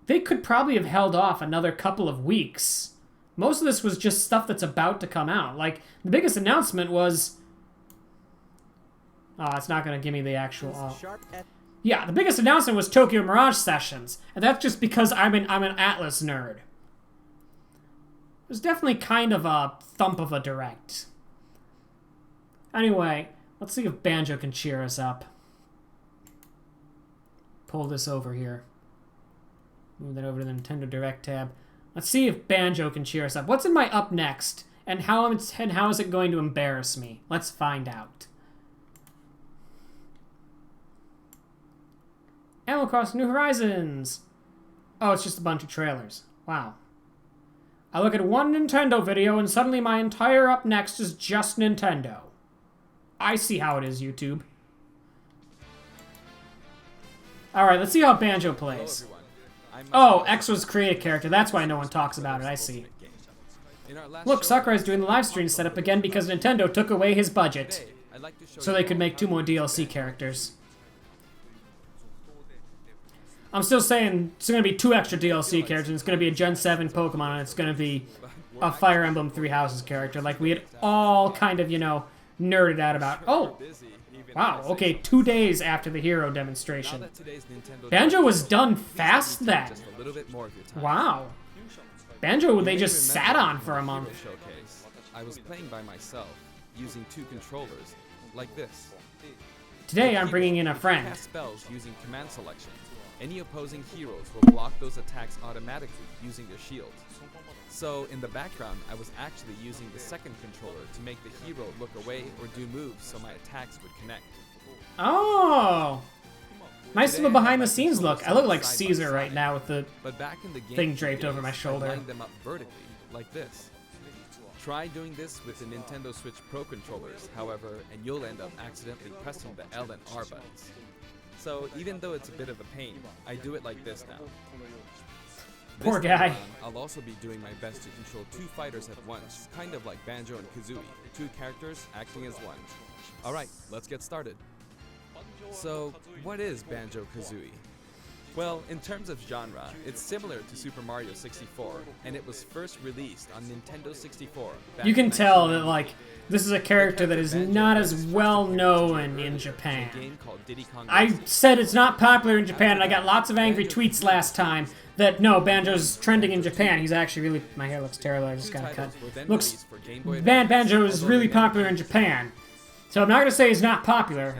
they could probably have held off another couple of weeks. Most of this was just stuff that's about to come out. Like, the biggest announcement was... Oh, it's not going to give me the actual... Yeah, the biggest announcement was Tokyo Mirage Sessions, and that's just because I'm an Atlas nerd. It was definitely kind of a thump of a direct. Anyway, let's see if Banjo can cheer us up. Pull this over here. Move that over to the Nintendo Direct tab. Let's see if Banjo can cheer us up. What's in my up next, and how is it going to embarrass me? Let's find out. Animal Crossing New Horizons! Oh, it's just a bunch of trailers. Wow. I look at one Nintendo video and suddenly my entire up next is just Nintendo. I see how it is, YouTube. Alright, let's see how Banjo plays. Oh, X was create a character. That's why no one talks about it. I see. Look, Sakurai's doing the live stream setup again because Nintendo took away his budget. So they could make 2 more DLC characters. I'm still saying it's going to be 2 extra DLC characters, and it's going to be a Gen 7 Pokemon, and it's going to be a Fire Emblem Three Houses character, like we had all kind of, you know, nerded out about. Oh! Wow, okay, 2 days after the hero demonstration. Banjo was done fast then. Wow. Banjo, they just sat on for a month. I was playing by myself, using 2 controllers, like this. Today I'm bringing in a friend. Cast spells using command selection. Any opposing heroes will block those attacks automatically using their shields. So in the background, I was actually using the second controller to make the hero look away or do moves so my attacks would connect. Oh! Nice little behind the scenes look. I look like Caesar right now with the thing draped over my shoulder. I lined them up vertically, like this. Try doing this with the Nintendo Switch Pro controllers, however, and you'll end up accidentally pressing the L and R buttons. So even though it's a bit of a pain, I do it like this now. Poor guy. I'll also be doing my best to control 2 fighters at once, kind of like Banjo and Kazooie, 2 characters acting as one. Alright, let's get started. So, what is Banjo-Kazooie? Well, in terms of genre, it's similar to Super Mario 64, and it was first released on Nintendo 64. You can tell that, like, this is a character that is not as well known in Japan. I said it's not popular in Japan, and I got lots of angry tweets last time that, no, Banjo's trending in Japan. He's actually really... My hair looks terrible, I just got cut. Looks... Banjo is really popular in Japan. So I'm not going to say he's not popular,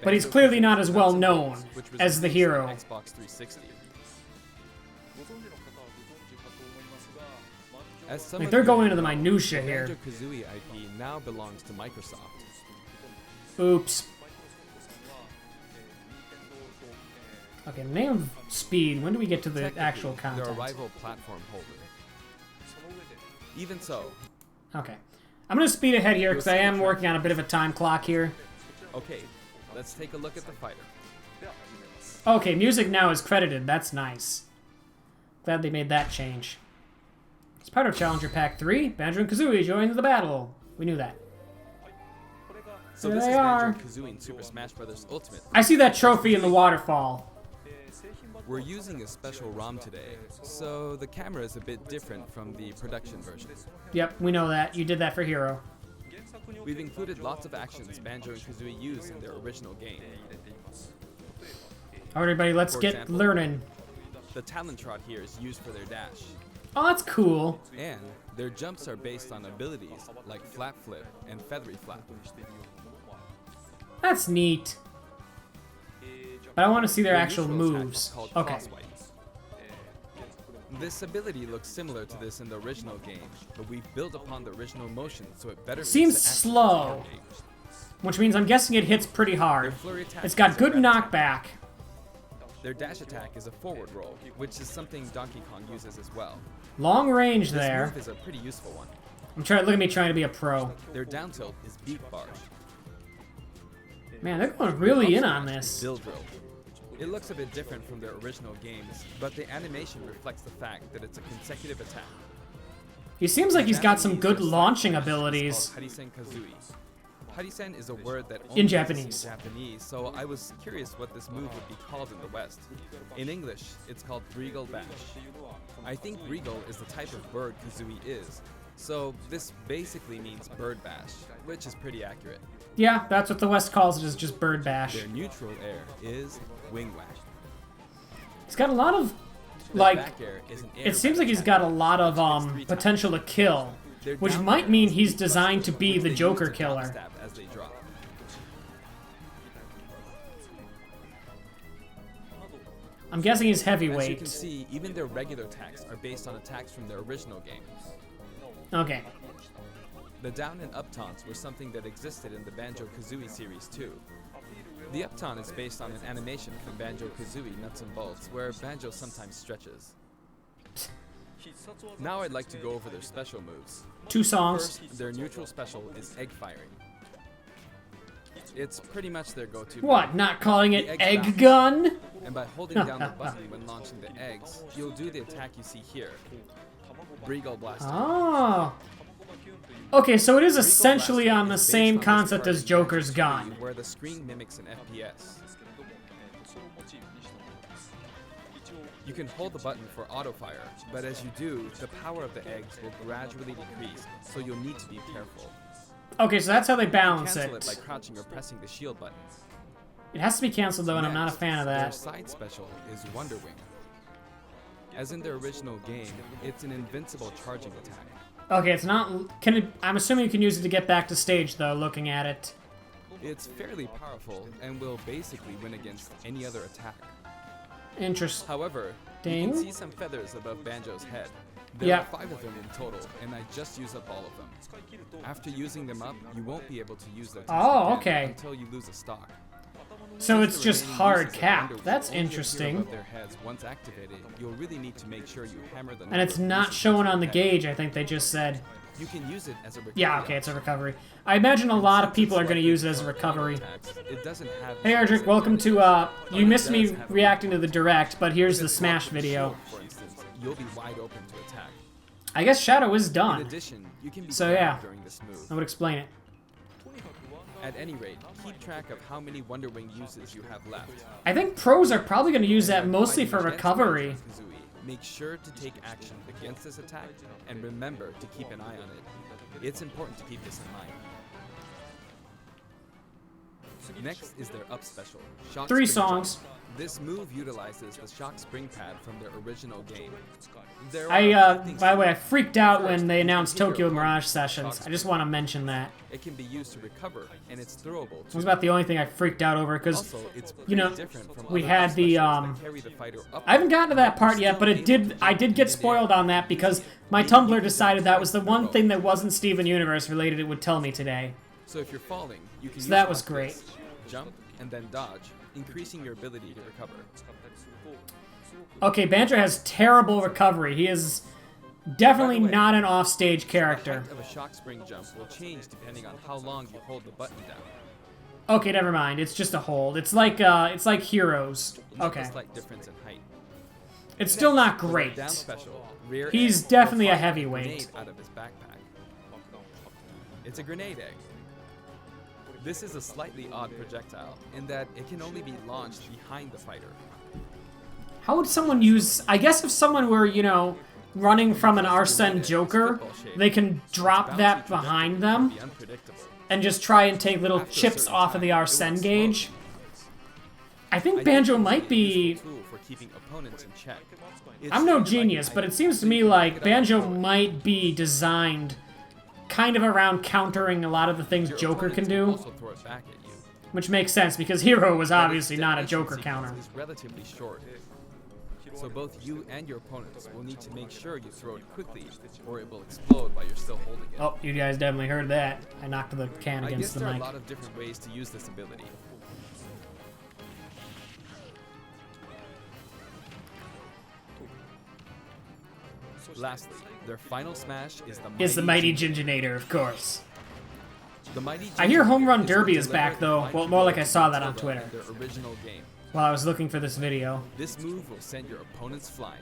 but he's clearly not as well known as the hero. Xbox 360. Like, they're going into the minutia here. Banjo-Kazooie IP now belongs to Microsoft. Oops. Okay, name of speed. When do we get to the actual content? Their rival platform holder. Even so. Okay. I'm going to speed ahead here because I am working on a bit of a time clock here. Okay, let's take a look at the fighter. Okay, music now is credited. That's nice. Glad they made that change. It's part of Challenger Pack 3. Banjo and Kazooie join the battle. We knew that. So There this they is are. Banjo Kazooie in Super Smash Bros. Ultimate. I see that trophy in the waterfall. We're using a special ROM today, so the camera is a bit different from the production version. Yep, we know that. You did that for Hero. We've included lots of actions Banjo and Kazooie use in their original game. Alright, everybody, let's For get example, learning. The talent trot here is used for their dash. Oh, that's cool. And their jumps are based on abilities like Flap Flip and Feathery Flap. That's neat. But I want to see their actual neutral attack moves. is called Okay. Crosswipe. This ability looks similar to this in the original game, but we've built upon the original motion so it better Seems meets the action slow. of the game. Which means I'm guessing it hits pretty hard. Their flurry attack It's got is a good red attack. knockback. Their dash attack is a forward roll, which is something Donkey Kong uses as well. Long range This there. move is a pretty useful one. I'm trying. Look at me trying to be a pro. Their down tilt is Beak Barge. Man, they're going really in Their on up smash this. is Bill Drill. It looks a bit different from their original games, but the animation reflects the fact that it's a consecutive attack. He seems like he's got some good launching abilities. Harisen Kazooie. Harisen is a word that In only exists Japanese. in Japanese, so I was curious what this move would be called in the West. In English, it's called Regal Bash. I think Regal is the type of bird Kazooie is, so this basically means bird bash, which is pretty accurate. Yeah, that's what the West calls it, is just bird bash. Their neutral air is Wing Whack. He's got a lot of, Their like, back air is an air it seems whack like he's attack. got a lot of Hits 3 potential to kill, Their which down might air mean is he's Beak designed to Buster, be which the they Joker use to killer. stab as they drop. I'm guessing he's As you can heavyweight. see, even their regular attacks are based on attacks from their original game. Okay. The down and up taunts were something that existed in the Banjo-Kazooie series too. The up taunt is based on an animation from Banjo-Kazooie Nuts and Bolts, where Banjo sometimes stretches. Now I'd like to go over their special moves. 2 songs. First, their neutral special is egg firing. It's pretty much their go-to. What, move. not calling it The egg bounce. gun? And by holding down the button when launching the eggs, you'll do the attack you see here. Breagle Blaster. Oh. Okay, so it is essentially Blaster on the is based same on this concept part as in Joker's Banjo-Kazooie, gun. where the screen mimics an FPS. You can hold the button for auto fire, but as you do, the power of the eggs will gradually decrease, so you'll need to be careful. Okay, so that's how they balance Cancel it by it. crouching or pressing the shield button. It has to be canceled though, and I'm not a Next, fan of Their that. side special is Wonder Wing. As in their original game, it's an invincible charging attack. Okay, it's not. Can it? I'm assuming you can use it to get back to stage though. Looking at it. It's fairly powerful and will basically win against any other attack. Interesting. However, you Ding. can see some feathers above Banjo's head. There Yeah. are 5 of them in total, and I just used up all of them. After using them up, you won't be able to use them Oh, okay. until you lose a stock. So Since it's the just remaining hard uses of cap. Wonder Wing That's only appear interesting. above their heads once activated, you'll really need to make sure you hammer the And number it's of not uses showing per on the head. gauge. I think they just said. You can use it as a recovery. Yeah, okay, it's a recovery. I imagine a lot of people are going to use it as a recovery. It doesn't have Hey, Ardrick, welcome to, you missed me reacting to the direct, but here's the Smash video. For instance, you'll be wide open to attack. I guess Shadow is In done. addition, you can be So, grabbed yeah. during this move. I would explain it. At any rate, keep track of how many Wonder Wing uses you have left. I think pros are probably going to use that mostly for Fighting against recovery. Banjo and Kazooie, make sure to take action against this attack, and remember to keep an eye on it. It's important to keep this in mind. Next is their up special, Shock 3 Spring songs. Jump. This move utilizes the Shock Spring Pad from their original game. By the way, I freaked out when they announced Tokyo Mirage Sessions. I just want to mention that. It can be used to recover, and it's throwable. It was about the only thing I freaked out over, because, you know, we had the, I haven't gotten to that part yet, but I did get spoiled on that, because my Tumblr decided that was the one thing that wasn't Steven Universe related it would tell me today. So if you're falling, you can So use that was like great. this. Jump, and then dodge, increasing your ability to recover. Okay, Banjo has terrible recovery. He is definitely not an offstage The character. height of a shock spring jump will change depending on how long you hold the button down. Okay, never mind. It's just a hold. It's like Heroes. Note Okay. the slight difference in height. It's still not For the great. down special, rear He's egg definitely will a fire heavyweight. grenade out of his backpack. It's a grenade egg. This is a slightly odd projectile in that it can only be launched behind the fighter. How would someone use... I guess if someone were, you know, running from an Arsene Joker, they can drop that behind them Be unpredictable. and just try and take little After a chips certain off of the time, it Arsene will gauge. explode. I think I Banjo think might it would a be... useful tool for keeping opponents in check. It's I'm no treated like genius, an but it item, seems to so you me can like pick it up Banjo and throw it. might be designed kind of around countering a lot of the things Your Joker can opponents will do, also throw it back at you. which makes sense because Hero was But its obviously not a detonation Joker sequence counter. is relatively short. So both you and your opponents will need to make sure you throw it quickly, or it will explode while you're still holding it. Oh, you guys definitely heard that. I knocked the can I guess against the there are a mic. lot of different ways to use this ability. Lastly, their final smash is the Mighty Ginginator, of course. The Mighty I hear Home Run Ginginator Derby the is back, deliberate though. Well, more like I saw that on Matilda Twitter in their original game. while I was looking for this video. This move will send your opponents flying.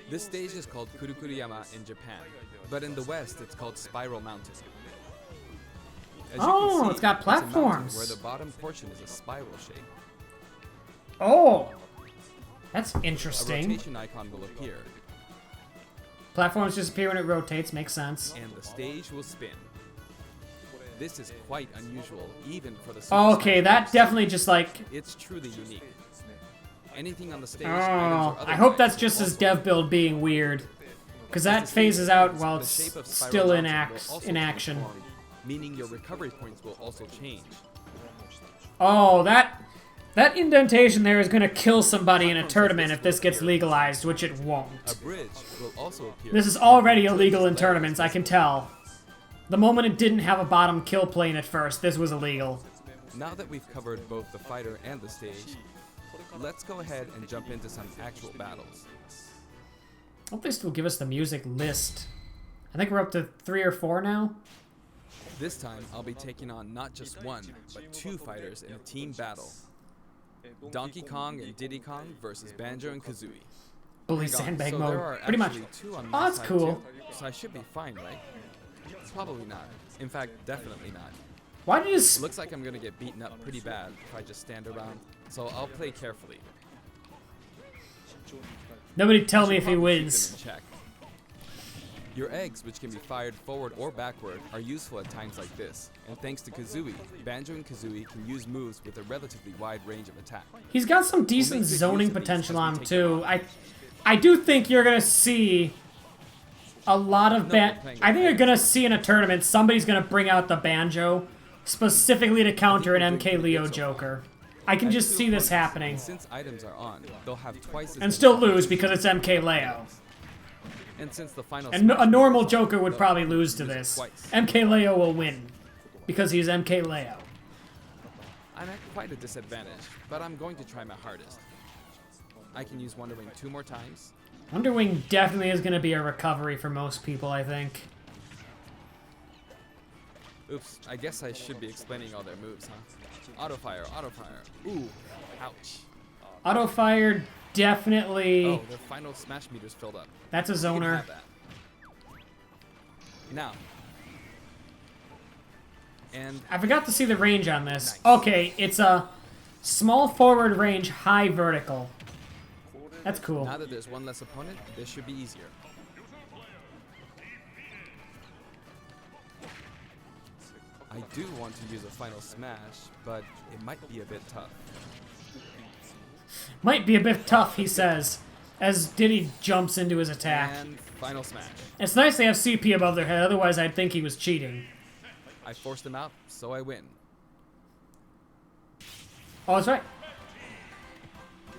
This stage is called Kurukuruyama in Japan, but in the West it's called Spiral Mountain. As you can Oh, see, it's got a mountain platforms. where the bottom portion is a spiral shape. Oh! That's A interesting. rotation icon will appear, Platforms disappear when it rotates, makes sense. and the stage will spin. This is quite unusual, even for the Super Okay, Smash that Bros. definitely just like... It's truly unique. Anything on the stage, Oh, items or I hope otherwise that's will just his also dev build being weird. Because that As the stage phases out spins, while the it's shape of Spiral still in, Mountain will also in action. transform, meaning your recovery points will also change. Oh, that indentation there is going to kill somebody in a tournament if this gets legalized, which it A won't. bridge will also appear. This is already illegal in tournaments, I can tell. The moment it didn't have a bottom kill plane at first, this was illegal. Now that we've covered both the fighter and the stage, let's go ahead and jump into some actual battles. I hope they still give us the music list. I think we're up to 3 or 4 now. This time, I'll be taking on not just one, but 2 fighters in a team battle. Donkey Kong and Diddy Kong versus Banjo and Kazooie. Bully Hang on, sandbag so there mode. are Pretty much. actually 2 on Oh, my that's side cool. too, so I should be fine, right? Probably not. In fact, definitely not. Why did you... Looks like I'm gonna get beaten up pretty bad if I just stand around, so I'll play carefully. Nobody tell me if he Probably keep wins. them in check. Your eggs, which can be fired forward or backward, are useful at times like this. And thanks to Kazooie, Banjo and Kazooie can use moves with a relatively wide range of attack. He's got some decent make good zoning use of these potential as we on him take too. I do think you're gonna see a lot of No, we're playing I think with you're eggs. gonna see in a tournament somebody's gonna bring out the Banjo specifically to counter an we're doing MK pretty Leo good so Joker. I can At just 2 see this opponents, happening and since items are on, they'll have twice as and many still options lose to because use. it's MK Leo. And since the final And a smash normal moves, Joker would they'll probably have to lose to use it this. twice. MK Leo will win because he's MK Leo. I'm at quite a disadvantage, but I'm going to try my hardest. I can use Wonder Wing 2 more times. Wonder Wing definitely is gonna be a recovery for most people, I think. Oops, I guess I should be explaining all their moves, huh? Auto fire, auto fire. Ooh, ouch. Auto fire definitely. Oh, the final smash meter's filled up. That's a You can zoner. have that. Now. And I forgot to see the range on this. Okay, it's a small forward range, high vertical. That's cool. now that there's one less opponent, this should be easier. I do want to use a final smash, but it might be a bit tough. Might be a bit tough, he says, as Diddy jumps into his attack. And final smash. It's nice they have CP above their head, otherwise I'd think he was cheating. I forced him out, so I win. Oh, that's right.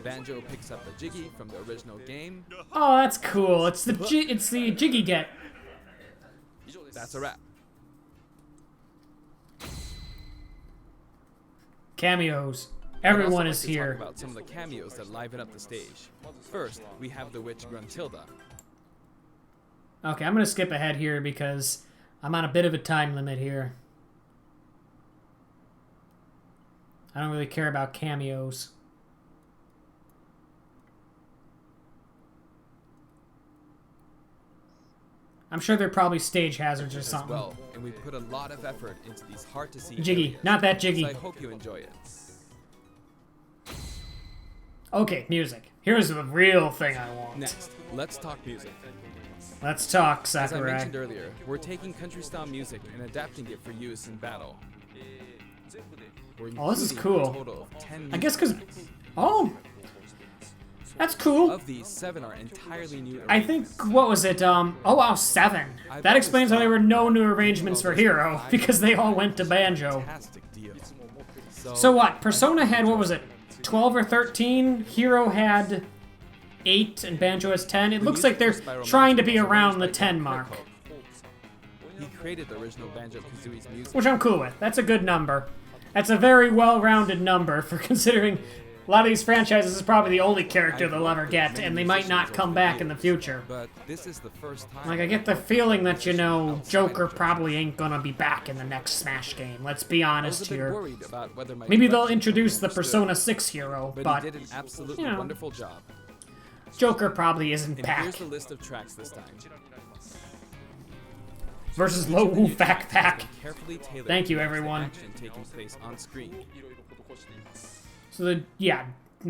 Banjo picks up the Jiggy from the original game. Oh, that's cool. It's the Jiggy get. That's a wrap. Cameos. I'd also Everyone like is to here. Talk about some of the cameos that liven up the stage. First, we have the witch Gruntilda. Okay, I'm gonna skip ahead here because I'm on a bit of a time limit here. I don't really care about cameos. I'm sure they're probably stage hazards or As something. well, and we put a lot of effort into these hard to see Jiggy, areas. not that Jiggy. So I hope you enjoy it. Okay, music. Here's the real thing I want. Next, let's talk music. Let's talk, As I Sakurai. mentioned earlier, we're taking country style music and adapting it for use in battle. We're Oh, this is including cool. a total of 10 I guess music because... tracks. Oh! That's cool. Of these, 7 are entirely new I think, arrangements. what was it, oh wow, 7. I've That always explains why there thought were no new arrangements for those Hero, 5 because they all went to Banjo. Fantastic deal. So what, Persona had, what was it, 12 or 13? Hero had 8 and Banjo has 10? It The looks like music they're for Spyro trying to Magic be was around the arranged by 10 Dan mark. Kirkhope. He created the original Banjo-Kazooie's music. Which I'm cool with. That's a good number. That's a very well-rounded number for considering a lot of these franchises is probably the only character they'll ever get, and they might not come back in the future. But this is the first time. Like, I get the feeling that, you know, Joker probably ain't gonna be back in the next Smash game. Let's be I was honest a bit here. worried about whether my Maybe they'll direction introduce the understood, Persona 6 hero, but he did an absolutely you know. wonderful job. Joker probably isn't And back. here's the list of tracks this time. Versus Low Woo Backpack. Carefully tailored Thank you, towards the everyone. action taking place on screen. So yeah,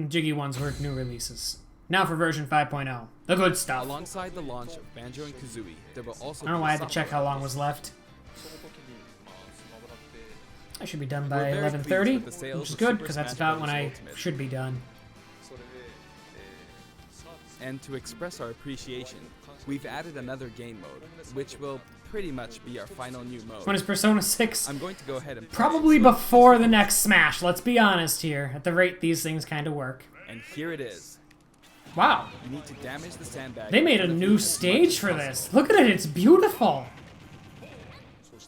Jiggy ones were new releases. Now for version 5.0. The good stuff. Alongside the launch of Banjo and Kazooie, there will also I don't know be why I had to software check how long updates. was left. I should be done by We're very 11:30, pleased with the sales which is of good Super because that's Smash about when Bros. I Ultimate. should be done. And to express our appreciation, we've added another game mode, which will pretty much be our final new mode. When is Persona 6? I'm going to go ahead and play Probably it, so before the next Smash. Let's be honest here. At the rate these things kind of work. And here it is. Wow, You need to damage the sandbag. they made a in front of new you as much stage as for possible. this. Look at it, it's beautiful.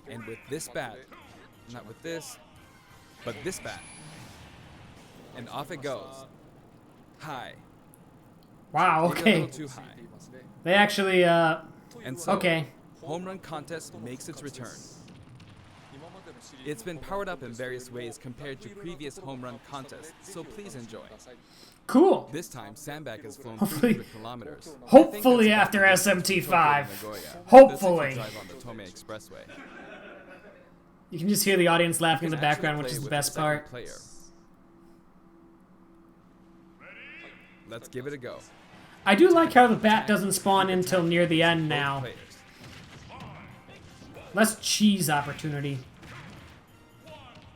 And with this bat, not with this, but this bat. And off it goes. High. Wow, Maybe a okay. little too high. They actually, And so, okay. Home Run Contest makes its return. It's been powered up in various ways compared to previous Home Run contests, so please enjoy. Cool. This time, Sandbag has flown Hopefully- 300 kilometers. hopefully I think that's after about to get to SMT5. Tokyo Nagoya. Hopefully. This if you drive on the Tomei Expressway. You can just hear the audience laughing in You the can actually background, which play is the with best second part. Player. Let's give it a go. I do like how the bat doesn't spawn until near the end Both now. players. Less cheese opportunity.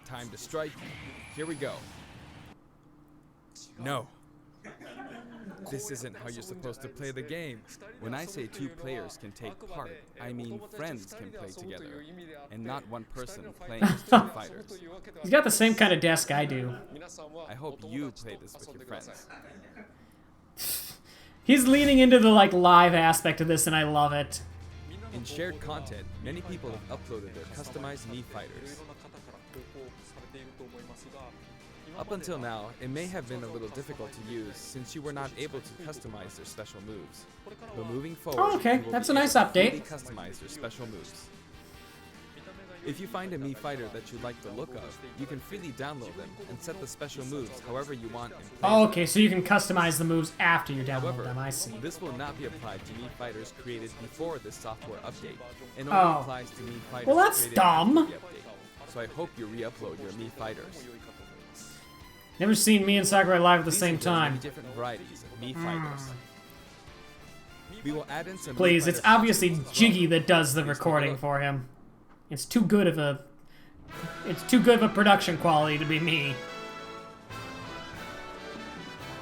Time to strike. Here we go. No. This isn't how you're supposed to play the game. When I say 2 players can take part, I mean friends can play together, and not one person playing as 2 fighters. He's got the same kind of desk I do. I hope you play this with your friends. He's leaning into the like live aspect of this, and I love it. In shared content, many people have uploaded their customized Mii fighters. Up until now, it may have been a little difficult to use since you were not able to customize their special moves. But moving forward, Oh, okay. you will That's be a nice able to update. fully customize their special moves. If you find a Mii fighter that you'd like the look of, you can freely download them and set the special moves however you want. Oh, okay, so you can customize the moves after you download However, them, I see. this will not be applied to Mii fighters created before this software update, and only Oh. applies to Mii fighters Well, that's created dumb. after the update. So I hope you re-upload your Mii fighters. Never seen me and Sakurai live at the Please same enjoy many time. different varieties of Mii fighters. We will add in some Mii Please, it's fighter obviously functions as Jiggy well. that does the Please take a recording look. for him. It's too good of a... It's too good of a production quality to be me.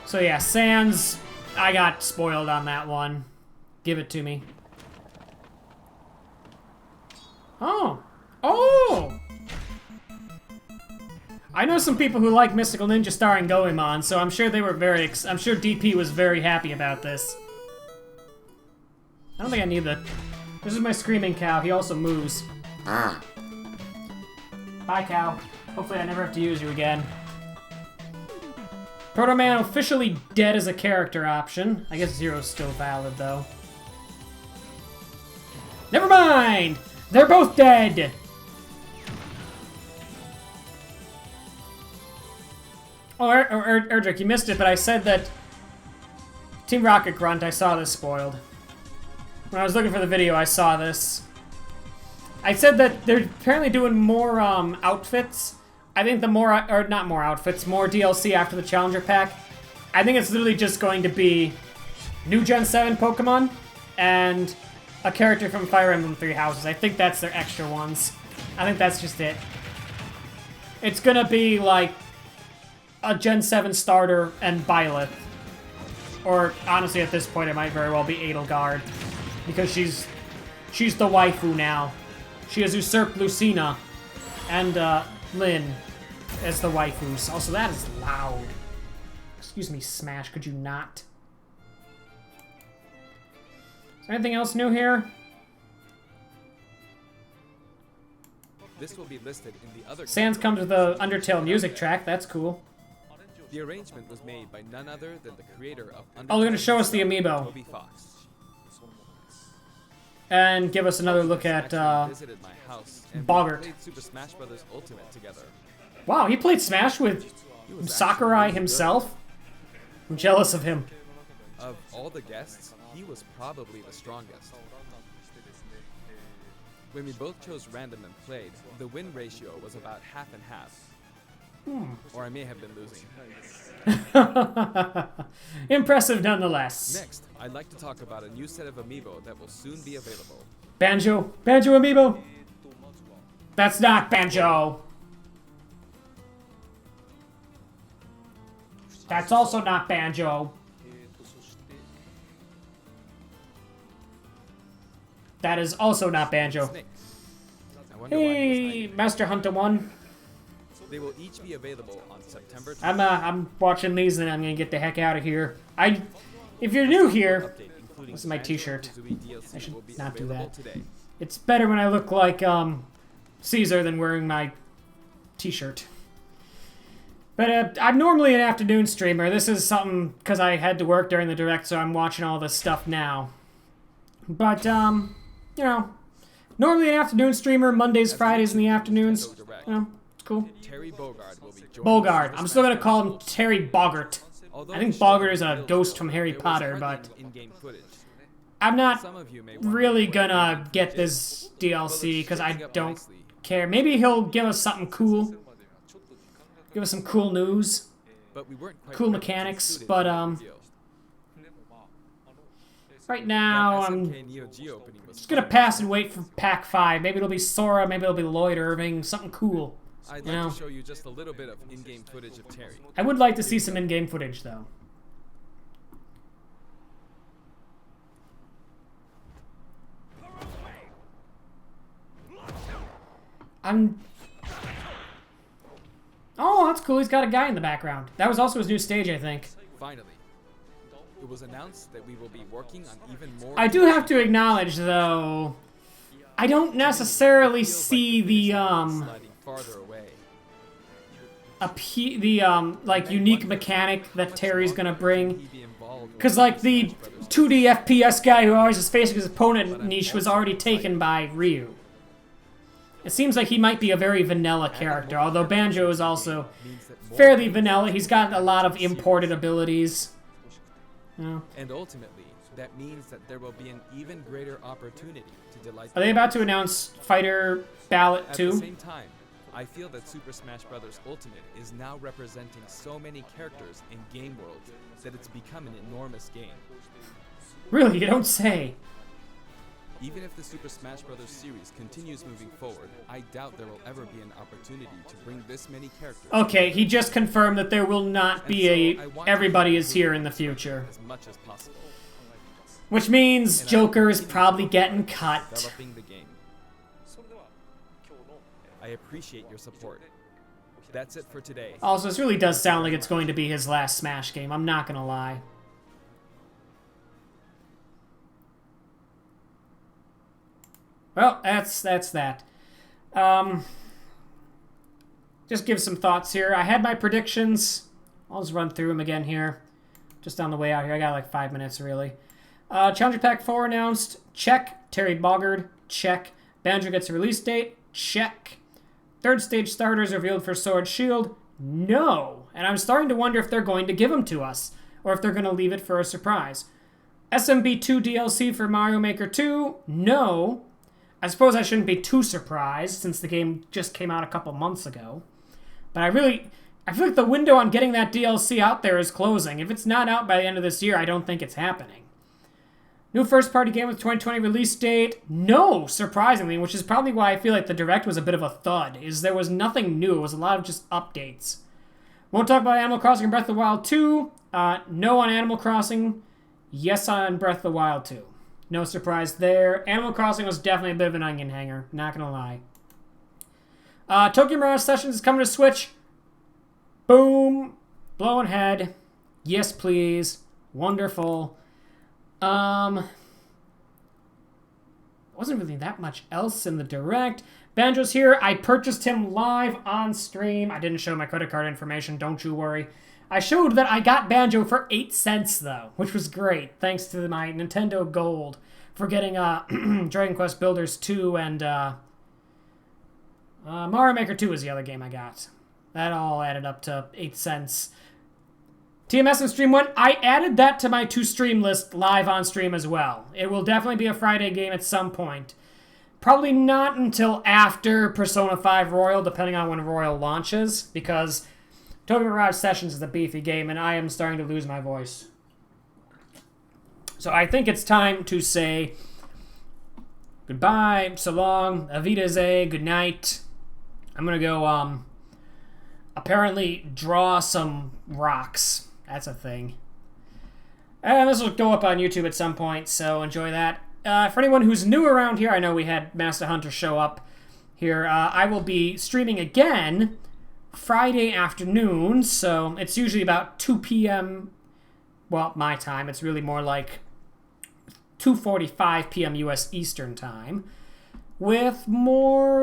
So yeah, Sans, I got spoiled on that one. Give it to me. Oh! Oh! I know some people who like Mystical Ninja starring Goemon, so I'm sure they were very... I'm sure DP was very happy about this. I don't think I need that. This is my screaming cow. He also moves. Bye, cow. Hopefully I never have to use you again. Proto Man officially dead as a character option. I guess Zero's still valid, though. Never mind! They're both dead! Oh, Erdrick, you missed it, but I said that Team Rocket Grunt, I saw this spoiled. When I was looking for the video, I saw this. I said that they're apparently doing more outfits. I think the more, or not more outfits, more DLC after the Challenger Pack. I think it's literally just going to be new Gen 7 Pokemon and a character from Fire Emblem Three Houses. I think that's their extra ones. I think that's just it. It's gonna be like a Gen 7 starter and Byleth. Or, honestly, at this point, it might very well be Edelgard. Because she's the waifu now. She has usurped Lucina and Lynn as the waifus. Also, that is loud. Excuse me, Smash, could you not? Is there anything else new here? This will be listed in the other. Sans comes with the Undertale music track. That's cool. The arrangement was made by none other than the creator of Undertale. Oh, they're gonna show us the amiibo. Toby Fox. And give us another look at Visited my house and we Boggart. played Super Smash Bros. Ultimate together. Wow, he played Smash with He was Sakurai actually really himself? I'm jealous of him. good. Of all the guests, he was probably the strongest. When we both chose random and played, the win ratio was about half and half. Or I may have been losing. Impressive nonetheless. Next, I'd like to talk about a new set of amiibo that will soon be available. Banjo. Banjo amiibo. That's not Banjo. That's also not Banjo. That is also not Banjo. Snake. I wonder why he was Hey, hiding. Master Hunter 1. They will each be available on September 20th. I'm watching these and I'm gonna get the heck out of here. If you're new here, Update, including this is my Banjo t-shirt. Kazooie DLC I should will be not do available that. Today. It's better when I look like Caesar than wearing my t-shirt. But I'm normally an afternoon streamer. This is something because I had to work during the direct, so I'm watching all this stuff now. But you know, normally an afternoon streamer. Mondays, Fridays in the afternoons. Nintendo Direct. You know, it's cool. Terry Bogard will be joining Bogart. Super I'm still gonna Smash call Bros. him Terry Bogart. Although I think the show Bogart is a revealed ghost so, from Harry there was Potter, hardly but any in-game footage. I'm not Some of you may wonder really what gonna Bogart get did. this Well, DLC it's because I shaping up don't nicely. care. Maybe he'll give us something cool. Give us some cool news. But we weren't quite Cool ready to mechanics, include it but, in the reveal. Right now, That I'm SNK Neo Geo opening was just gonna fun. pass and wait for Pack 5. Maybe it'll be Sora, maybe it'll be Lloyd Irving, something cool. I'd you like know. to show you just a little bit of in-game footage of Terry. I would like to see some in-game footage, though. Oh, that's cool. He's got a guy in the background. That was also his new stage, I think. Finally, it was announced that we will be working on even more. I do have to acknowledge, though, I don't necessarily see the sliding farther away. like unique mechanic that Terry's gonna bring. He be involved with Because, like, the Smash Brothers 2D FPS guy who always is facing his opponent niche was already taken by Ryu. It seems like he might be a very vanilla character, although Banjo is also fairly vanilla. He's got a lot of imported abilities. And ultimately, that means that there will be an even greater opportunity to delight. Are they about to announce Fighter Ballot 2? At the same time, I feel that Super Smash Bros. Ultimate is now representing so many characters in game worlds that it's become an enormous game. Really? You don't say. Even if the Super Smash Bros. Series continues moving forward, I doubt there will ever be an opportunity to bring this many characters. Okay, he just confirmed that there will not be Everybody is Here in the future. As much as possible. Which means Joker is probably getting cut. Developing the game. I appreciate your support. That's it for today. Also, this really does sound like it's going to be his last Smash game. I'm not gonna lie. Well, that's that. Just give some thoughts here. I had my predictions. I'll just run through them again here. Just on the way out here. I got like 5 minutes, really. Challenger Pack 4 announced. Check. Terry Bogard. Check. Banjo gets a release date. Check. Third stage starters revealed for Sword Shield. No. And I'm starting to wonder if they're going to give them to us. Or if they're going to leave it for a surprise. SMB2 DLC for Mario Maker 2. No. I suppose I shouldn't be too surprised since the game just came out a couple months ago. But I feel like the window on getting that DLC out there is closing. If it's not out by the end of this year, I don't think it's happening. New first-party game with 2020 release date? No, surprisingly, which is probably why I feel like the Direct was a bit of a thud, is there was nothing new. It was a lot of just updates. Won't talk about Animal Crossing and Breath of the Wild 2. No on Animal Crossing. Yes on Breath of the Wild 2. No surprise there. Animal Crossing was definitely a bit of an onion hanger. Not gonna lie. Tokyo Mirage Sessions is coming to Switch. Boom. Blowing head. Yes, please. Wonderful. Wasn't really that much else in the Direct. Banjo's here. I purchased him live on stream. I didn't show my credit card information. Don't you worry. I showed that I got Banjo for 8 cents, though, which was great. Thanks to my Nintendo Gold for getting Dragon Quest Builders 2 and Mario Maker 2 was the other game I got. That all added up to 8 cents. TMS and Stream 1, I added that to my to-stream list live on stream as well. It will definitely be a Friday game at some point. Probably not until after Persona 5 Royal, depending on when Royal launches, because Tokyo Mirage Sessions is a beefy game, and I am starting to lose my voice. So I think it's time to say goodbye, so long, avitazé, good night. I'm going to go, apparently draw some rocks. That's a thing. And this will go up on YouTube at some point, so enjoy that. For anyone who's new around here, I know we had Master Hunter show up here. I will be streaming again Friday afternoon, so it's usually about 2 p.m. Well, my time. It's really more like 2:45 p.m. U.S. Eastern Time, with more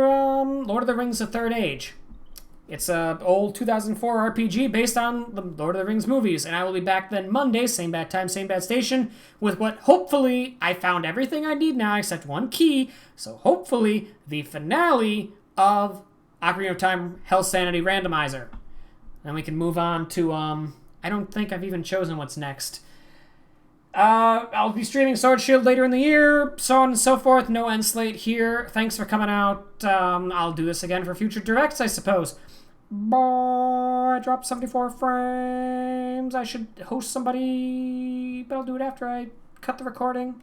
Lord of the Rings: The Third Age. It's an old 2004 RPG based on the Lord of the Rings movies, and I will be back then Monday, same bad time, same bad station, with what hopefully I found everything I need now except one key, so hopefully the finale of Ocarina of Time Hell Sanity Randomizer. Then we can move on to, I don't think I've even chosen what's next. I'll be streaming Sword Shield later in the year, so on and so forth. No end slate here. Thanks for coming out. I'll do this again for future directs, I suppose. Bye. I dropped 74 frames. I should host somebody, but I'll do it after I cut the recording.